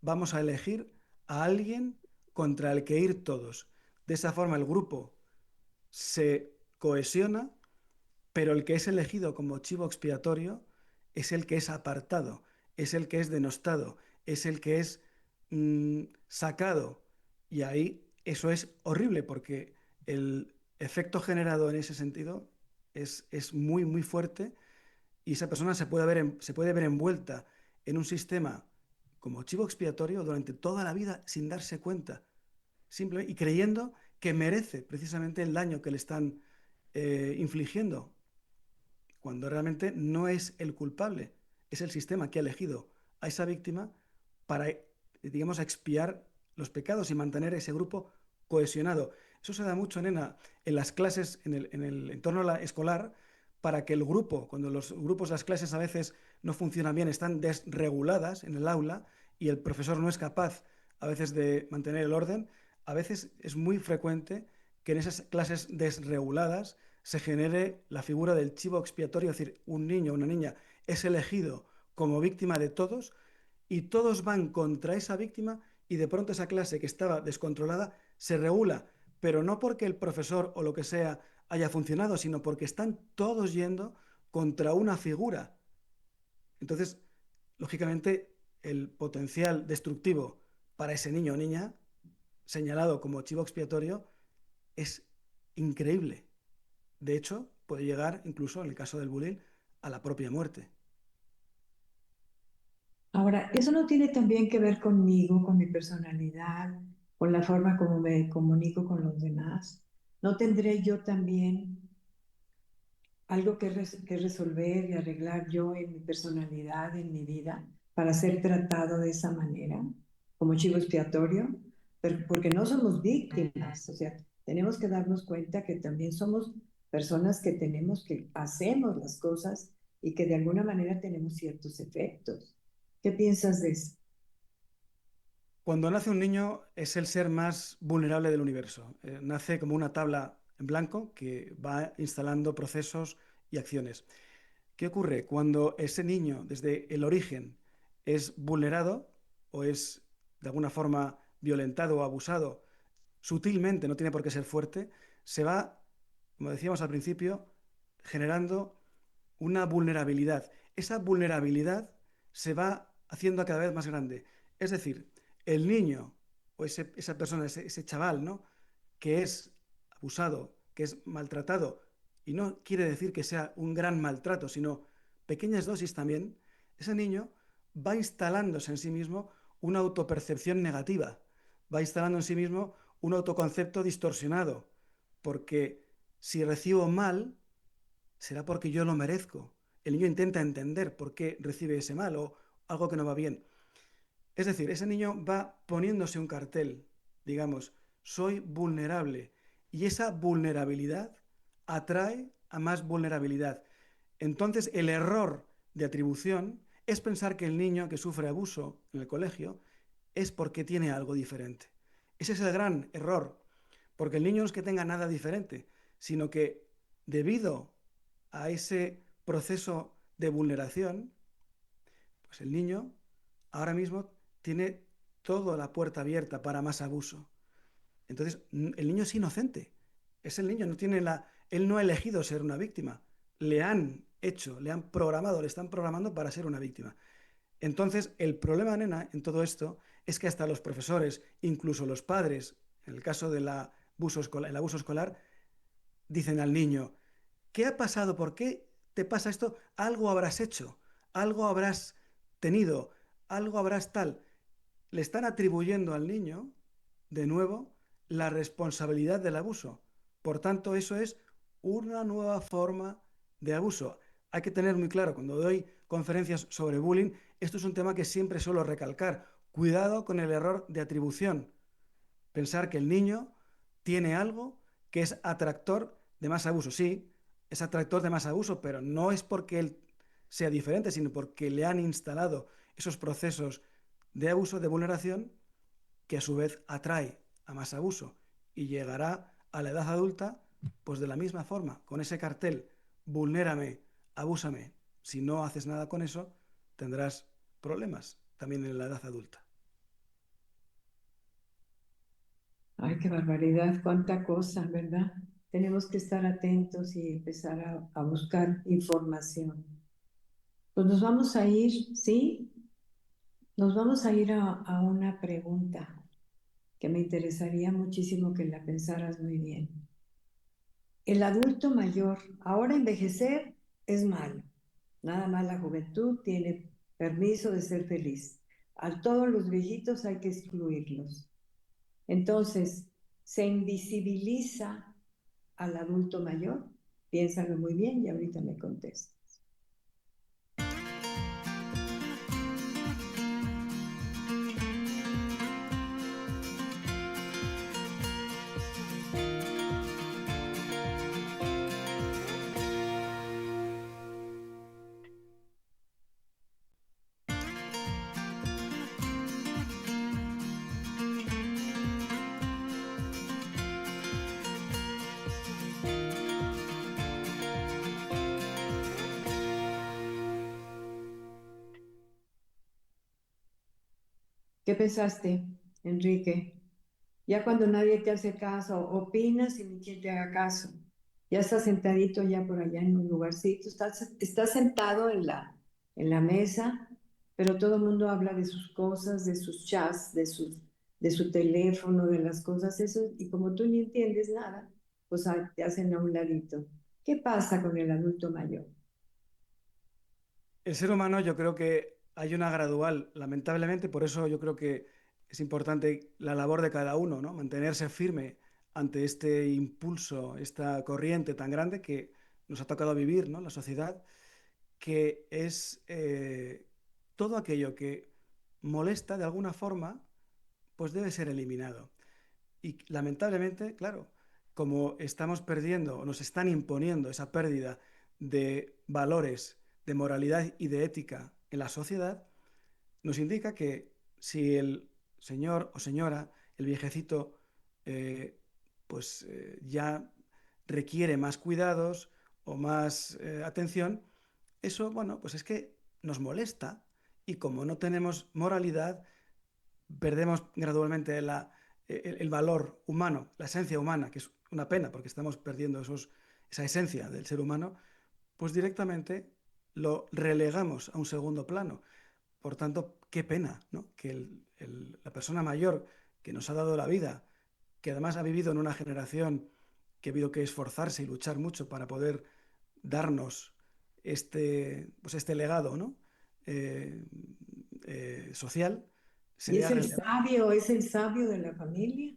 vamos a elegir a alguien contra el que ir todos. De esa forma el grupo se cohesiona, pero el que es elegido como chivo expiatorio es el que es apartado, es el que es denostado, es el que es sacado. Y ahí eso es horrible porque el efecto generado en ese sentido es muy, muy fuerte y esa persona se puede ver envuelta en un sistema como chivo expiatorio durante toda la vida sin darse cuenta, simplemente y creyendo que merece precisamente el daño que le están infligiendo, cuando realmente no es el culpable, es el sistema que ha elegido a esa víctima para, digamos, expiar los pecados y mantener ese grupo cohesionado. Eso se da mucho, nena, en las clases, en el entorno escolar, para que el grupo, cuando los grupos, las clases a veces no funcionan bien, están desreguladas en el aula y el profesor no es capaz a veces de mantener el orden, a veces es muy frecuente que en esas clases desreguladas se genere la figura del chivo expiatorio, es decir, un niño o una niña es elegido como víctima de todos y todos van contra esa víctima y de pronto esa clase que estaba descontrolada se regula, pero no porque el profesor o lo que sea haya funcionado, sino porque están todos yendo contra una figura. Entonces, lógicamente, el potencial destructivo para ese niño o niña señalado como chivo expiatorio es increíble. De hecho, puede llegar, incluso en el caso del bullying, a la propia muerte. Ahora, eso no tiene también que ver conmigo, con mi personalidad, con la forma como me comunico con los demás. ¿No tendré yo también algo que resolver y arreglar yo en mi personalidad, en mi vida, para ser tratado de esa manera, como chivo expiatorio? Porque no somos víctimas, o sea, tenemos que darnos cuenta que también somos personas que tenemos que hacemos las cosas y que de alguna manera tenemos ciertos efectos. ¿Qué piensas de eso? Cuando nace un niño es el ser más vulnerable del universo. Nace como una tabla en blanco que va instalando procesos y acciones. ¿Qué ocurre? Cuando ese niño, desde el origen, es vulnerado o es de alguna forma violentado o abusado sutilmente, no tiene por qué ser fuerte, se va, como decíamos al principio, generando una vulnerabilidad. Esa vulnerabilidad se va haciendo cada vez más grande. Es decir, el niño o esa persona, ese chaval, ¿no? Que es abusado, que es maltratado, y no quiere decir que sea un gran maltrato, sino pequeñas dosis también, ese niño va instalándose en sí mismo una autopercepción negativa, va instalando en sí mismo un autoconcepto distorsionado, porque si recibo mal, será porque yo lo merezco. El niño intenta entender por qué recibe ese mal o algo que no va bien. Es decir, ese niño va poniéndose un cartel, digamos, soy vulnerable. Y esa vulnerabilidad atrae a más vulnerabilidad. Entonces, el error de atribución es pensar que el niño que sufre abuso en el colegio es porque tiene algo diferente. Ese es el gran error, porque el niño no es que tenga nada diferente, sino que debido a ese proceso de vulneración, pues el niño ahora mismo tiene toda la puerta abierta para más abuso. Entonces, el niño es inocente. Es el niño, no tiene él no ha elegido ser una víctima. Le han hecho, le han programado, le están programando para ser una víctima. Entonces, el problema, nena, en todo esto es que hasta los profesores, incluso los padres, en el caso del el abuso escolar, dicen al niño, ¿qué ha pasado? ¿Por qué te pasa esto? Algo habrás hecho, algo habrás tenido, algo habrás tal. Le están atribuyendo al niño, de nuevo, la responsabilidad del abuso. Por tanto, eso es una nueva forma de abuso. Hay que tener muy claro, cuando doy conferencias sobre bullying, esto es un tema que siempre suelo recalcar. Cuidado con el error de atribución. Pensar que el niño tiene algo que es atractor de más abuso. Sí, es atractor de más abuso, pero no es porque él sea diferente, sino porque le han instalado esos procesos de abuso, de vulneración, que a su vez atrae a más abuso y llegará a la edad adulta pues de la misma forma, con ese cartel, vulnérame, abúsame. Si no haces nada con eso, tendrás problemas también en la edad adulta. Ay, qué barbaridad, cuánta cosa, ¿verdad? Tenemos que estar atentos y empezar a buscar información. Pues nos vamos a ir, ¿sí? Nos vamos a ir a una pregunta que me interesaría muchísimo que la pensaras muy bien. El adulto mayor, ahora envejecer es malo. Nada más la juventud tiene permiso de ser feliz. A todos los viejitos hay que excluirlos. Entonces, se invisibiliza al adulto mayor. Piénsalo muy bien y ahorita me contesta. ¿Qué pensaste, Enrique? Ya cuando nadie te hace caso, opinas y ni quien te haga caso. Ya estás sentadito ya por allá en un lugarcito, estás sentado en la mesa, pero todo el mundo habla de sus cosas, de sus chats, de su teléfono, de las cosas, eso, y como tú ni entiendes nada, pues te hacen a un ladito. ¿Qué pasa con el adulto mayor? El ser humano yo creo que hay una gradual, lamentablemente, por eso yo creo que es importante la labor de cada uno, ¿no? Mantenerse firme ante este impulso, esta corriente tan grande que nos ha tocado vivir, ¿no? La sociedad, que es todo aquello que molesta de alguna forma, pues debe ser eliminado. Y lamentablemente, claro, como estamos perdiendo o nos están imponiendo esa pérdida de valores, de moralidad y de ética en la sociedad, nos indica que si el señor o señora, el viejecito, ya requiere más cuidados o más atención, eso, bueno, pues es que nos molesta y como no tenemos moralidad, perdemos gradualmente el valor humano, la esencia humana, que es una pena porque estamos perdiendo esa esencia del ser humano, pues directamente lo relegamos a un segundo plano. Por tanto, qué pena, ¿no? Que la persona mayor que nos ha dado la vida, que además ha vivido en una generación que ha habido que esforzarse y luchar mucho para poder darnos pues este legado, ¿no? Eh, social, se ¿Y vea relegado. es el sabio de la familia?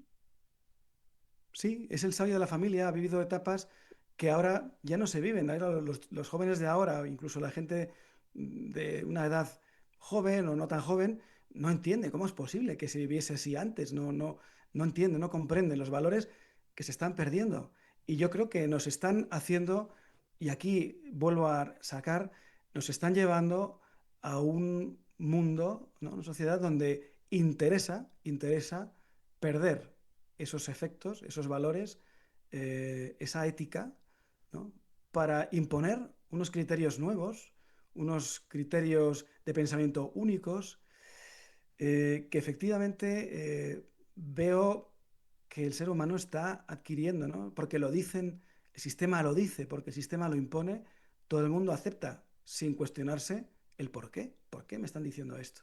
Sí, es el sabio de la familia, ha vivido etapas que ahora ya no se viven. Ahora los jóvenes de ahora, incluso la gente de una edad joven o no tan joven, no entiende cómo es posible que se viviese así antes. No entiende, no comprende los valores que se están perdiendo. Y yo creo que nos están haciendo, y aquí vuelvo a sacar, nos están llevando a un mundo, ¿no? Una sociedad donde interesa perder esos efectos, esos valores, esa ética, ¿no? Para imponer unos criterios nuevos, unos criterios de pensamiento únicos, que efectivamente veo que el ser humano está adquiriendo, ¿no? Porque lo dicen, el sistema lo dice, porque el sistema lo impone, todo el mundo acepta sin cuestionarse el por qué me están diciendo esto.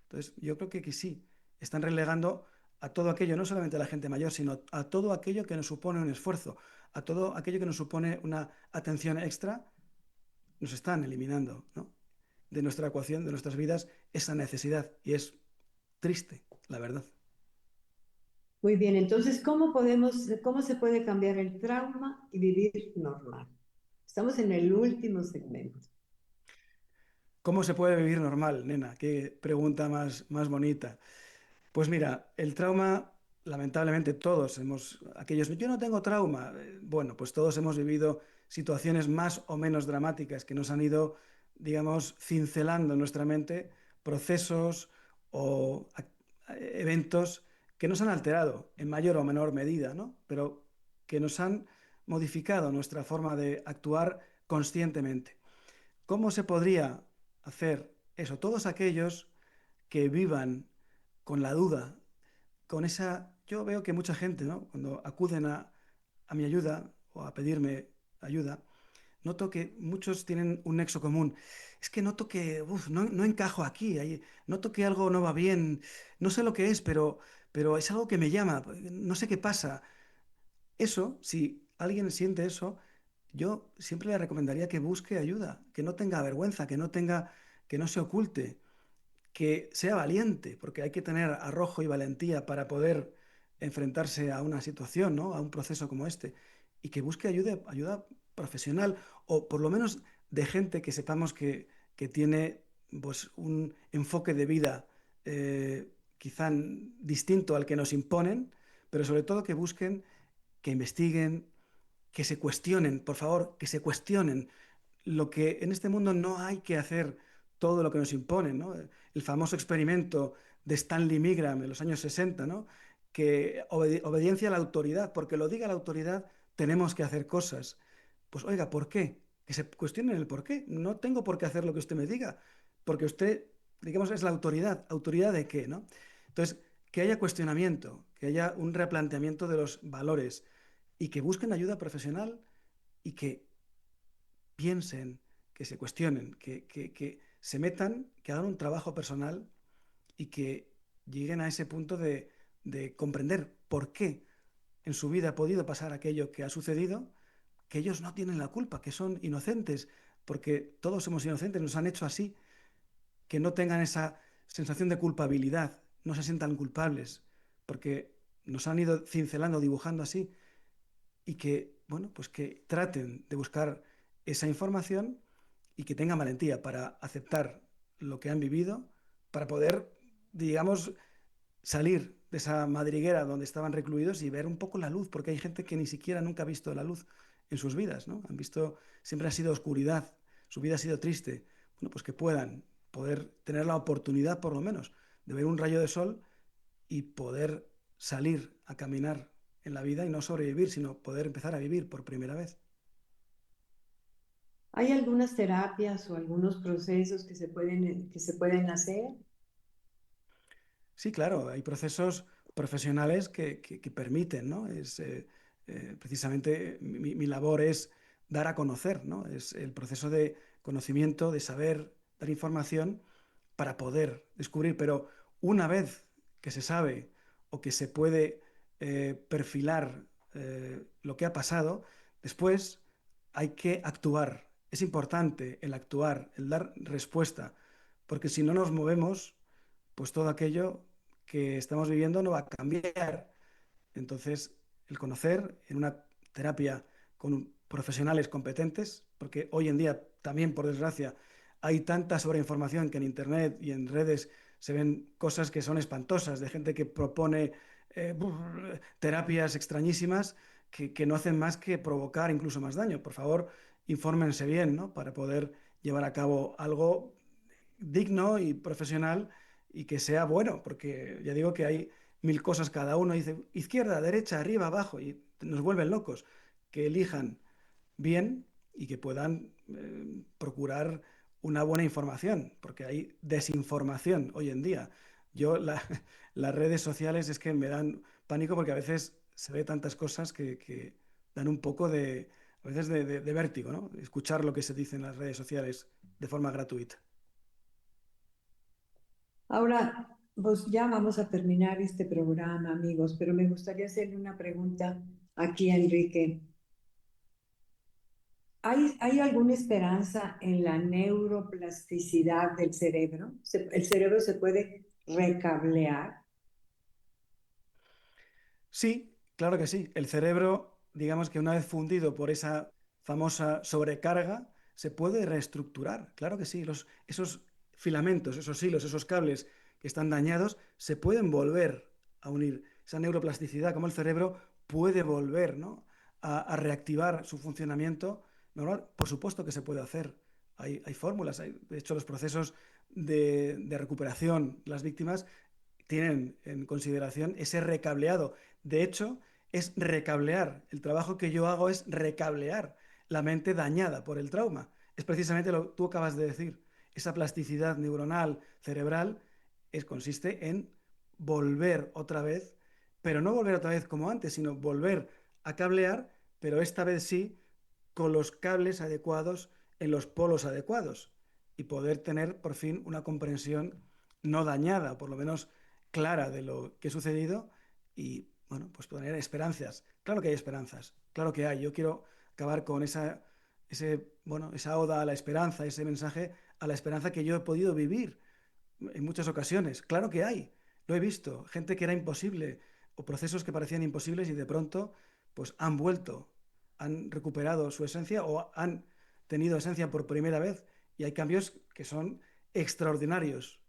Entonces, yo creo que sí, están relegando a todo aquello, no solamente a la gente mayor, sino a todo aquello que nos supone un esfuerzo, a todo aquello que nos supone una atención extra, nos están eliminando, ¿no? De nuestra ecuación, de nuestras vidas, esa necesidad. Y es triste, la verdad. Muy bien, entonces, cómo se puede cambiar el trauma y vivir normal? Estamos en el último segmento. ¿Cómo se puede vivir normal, nena? Qué pregunta más bonita. Pues mira, el trauma, lamentablemente todos aquellos, yo no tengo trauma. Bueno, pues todos hemos vivido situaciones más o menos dramáticas que nos han ido, digamos, cincelando en nuestra mente procesos o eventos que nos han alterado en mayor o menor medida, ¿no? Pero que nos han modificado nuestra forma de actuar conscientemente. ¿Cómo se podría hacer eso? Todos aquellos que vivan con la duda, con esa... Yo veo que mucha gente, ¿no? Cuando acuden a mi ayuda o a pedirme ayuda, noto que muchos tienen un nexo común. Es que noto que no encajo aquí, noto que algo no va bien, no sé lo que es, pero es algo que me llama, no sé qué pasa. Eso, si alguien siente eso, yo siempre le recomendaría que busque ayuda, que no tenga vergüenza, que no se oculte, que sea valiente, porque hay que tener arrojo y valentía para poder enfrentarse a una situación, ¿no? A un proceso como este, y que busque ayuda profesional o por lo menos de gente que sepamos que tiene pues, un enfoque de vida quizá distinto al que nos imponen, pero sobre todo que busquen, que investiguen, que se cuestionen, por favor, que se cuestionen lo que en este mundo no hay que hacer todo lo que nos imponen, ¿no? El famoso experimento de Stanley Milgram en los años 60, ¿no? Que obediencia a la autoridad, porque lo diga la autoridad, tenemos que hacer cosas. Pues oiga, ¿por qué? Que se cuestionen el por qué. No tengo por qué hacer lo que usted me diga, porque usted, digamos, es la autoridad. ¿Autoridad de qué, no? Entonces, que haya cuestionamiento, que haya un replanteamiento de los valores y que busquen ayuda profesional y que piensen, que se cuestionen, que se metan, que hagan un trabajo personal y que lleguen a ese punto de comprender por qué en su vida ha podido pasar aquello que ha sucedido, que ellos no tienen la culpa, que son inocentes, porque todos somos inocentes, nos han hecho así, que no tengan esa sensación de culpabilidad, no se sientan culpables, porque nos han ido cincelando, dibujando así, y que, bueno, pues que traten de buscar esa información y que tengan valentía para aceptar lo que han vivido, para poder, digamos, salir de esa madriguera donde estaban recluidos y ver un poco la luz, porque hay gente que ni siquiera nunca ha visto la luz en sus vidas, ¿no? Han visto, siempre ha sido oscuridad, su vida ha sido triste. Bueno, pues que puedan poder tener la oportunidad, por lo menos, de ver un rayo de sol y poder salir a caminar en la vida y no sobrevivir, sino poder empezar a vivir por primera vez. ¿Hay algunas terapias o algunos procesos que se pueden hacer? Sí, claro, hay procesos profesionales que permiten, ¿no? Precisamente mi labor es dar a conocer, ¿no? Es el proceso de conocimiento, de saber, dar información para poder descubrir, pero una vez que se sabe o que se puede perfilar lo que ha pasado, después hay que actuar. Es importante el actuar, el dar respuesta, porque si no nos movemos, pues todo aquello que estamos viviendo no va a cambiar. Entonces, el conocer en una terapia con profesionales competentes, porque hoy en día también, por desgracia, hay tanta sobreinformación que en Internet y en redes se ven cosas que son espantosas, de gente que propone terapias extrañísimas que no hacen más que provocar incluso más daño. Por favor, infórmense bien, ¿no? Para poder llevar a cabo algo digno y profesional y que sea bueno, porque ya digo que hay mil cosas cada uno, dice izquierda, derecha, arriba, abajo, y nos vuelven locos. Que elijan bien y que puedan procurar una buena información, porque hay desinformación hoy en día. Yo, las redes sociales es que me dan pánico porque a veces se ve tantas cosas que dan un poco de, a veces de vértigo, ¿no? Escuchar lo que se dice en las redes sociales de forma gratuita. Ahora, pues ya vamos a terminar este programa, amigos, pero me gustaría hacerle una pregunta aquí a Enrique. ¿Hay alguna esperanza en la neuroplasticidad del cerebro? ¿El cerebro se puede recablear? Sí, claro que sí. El cerebro, digamos que una vez fundido por esa famosa sobrecarga, se puede reestructurar. Claro que sí. Esos filamentos, esos hilos, esos cables que están dañados, se pueden volver a unir. Esa neuroplasticidad, como el cerebro puede volver, ¿no? A reactivar su funcionamiento normal. Por supuesto que se puede hacer. Hay fórmulas. De hecho, los procesos de recuperación, las víctimas tienen en consideración ese recableado. De hecho, es recablear. El trabajo que yo hago es recablear la mente dañada por el trauma. Es precisamente lo que tú acabas de decir. Esa plasticidad neuronal, cerebral, consiste en volver otra vez, pero no volver otra vez como antes, sino volver a cablear, pero esta vez sí con los cables adecuados en los polos adecuados y poder tener por fin una comprensión no dañada, por lo menos clara de lo que ha sucedido y, bueno, pues poner esperanzas. Claro que hay esperanzas, claro que hay. Yo quiero acabar con esa oda a la esperanza, ese mensaje a la esperanza que yo he podido vivir en muchas ocasiones. Claro que hay, lo he visto. Gente que era imposible o procesos que parecían imposibles y de pronto pues han vuelto, han recuperado su esencia o han tenido esencia por primera vez y hay cambios que son extraordinarios,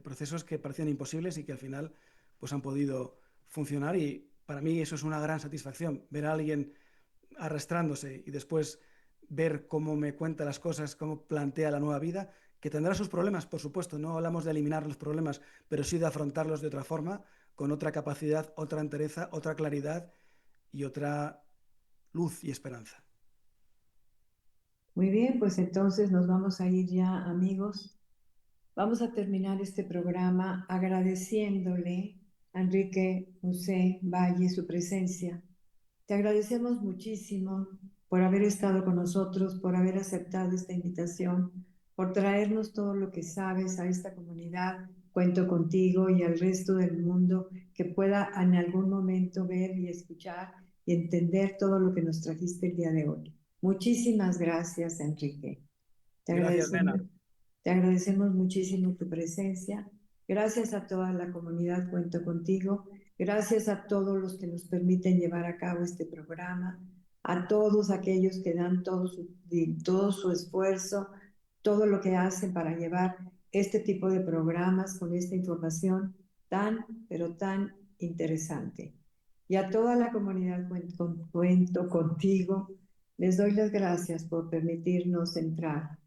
procesos que parecían imposibles y que al final pues han podido funcionar y para mí eso es una gran satisfacción, ver a alguien arrastrándose y después ver cómo me cuenta las cosas, cómo plantea la nueva vida, que tendrá sus problemas, por supuesto, no hablamos de eliminar los problemas, pero sí de afrontarlos de otra forma, con otra capacidad, otra entereza, otra claridad y otra luz y esperanza. Muy bien, pues entonces nos vamos a ir ya, amigos. Vamos a terminar este programa agradeciéndole a Enrique José Valle su presencia. Te agradecemos muchísimo por haber estado con nosotros, por haber aceptado esta invitación, por traernos todo lo que sabes a esta comunidad. Cuento contigo y al resto del mundo que pueda en algún momento ver y escuchar y entender todo lo que nos trajiste el día de hoy. Muchísimas gracias, Enrique. Te Gracias, agradecemos, Nena. te agradecemos muchísimo tu presencia. Gracias a toda la comunidad Cuento Contigo. Gracias a todos los que nos permiten llevar a cabo este programa. A todos aquellos que dan todo su esfuerzo, todo lo que hacen para llevar este tipo de programas con esta información tan, pero tan interesante. Y a toda la comunidad Cuento Contigo, les doy las gracias por permitirnos entrar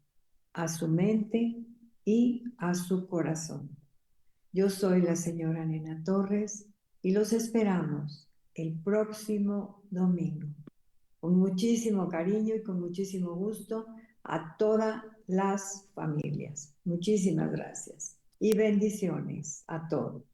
a su mente y a su corazón. Yo soy la señora Nena Torres y los esperamos el próximo domingo. Con muchísimo cariño y con muchísimo gusto a todas las familias. Muchísimas gracias y bendiciones a todos.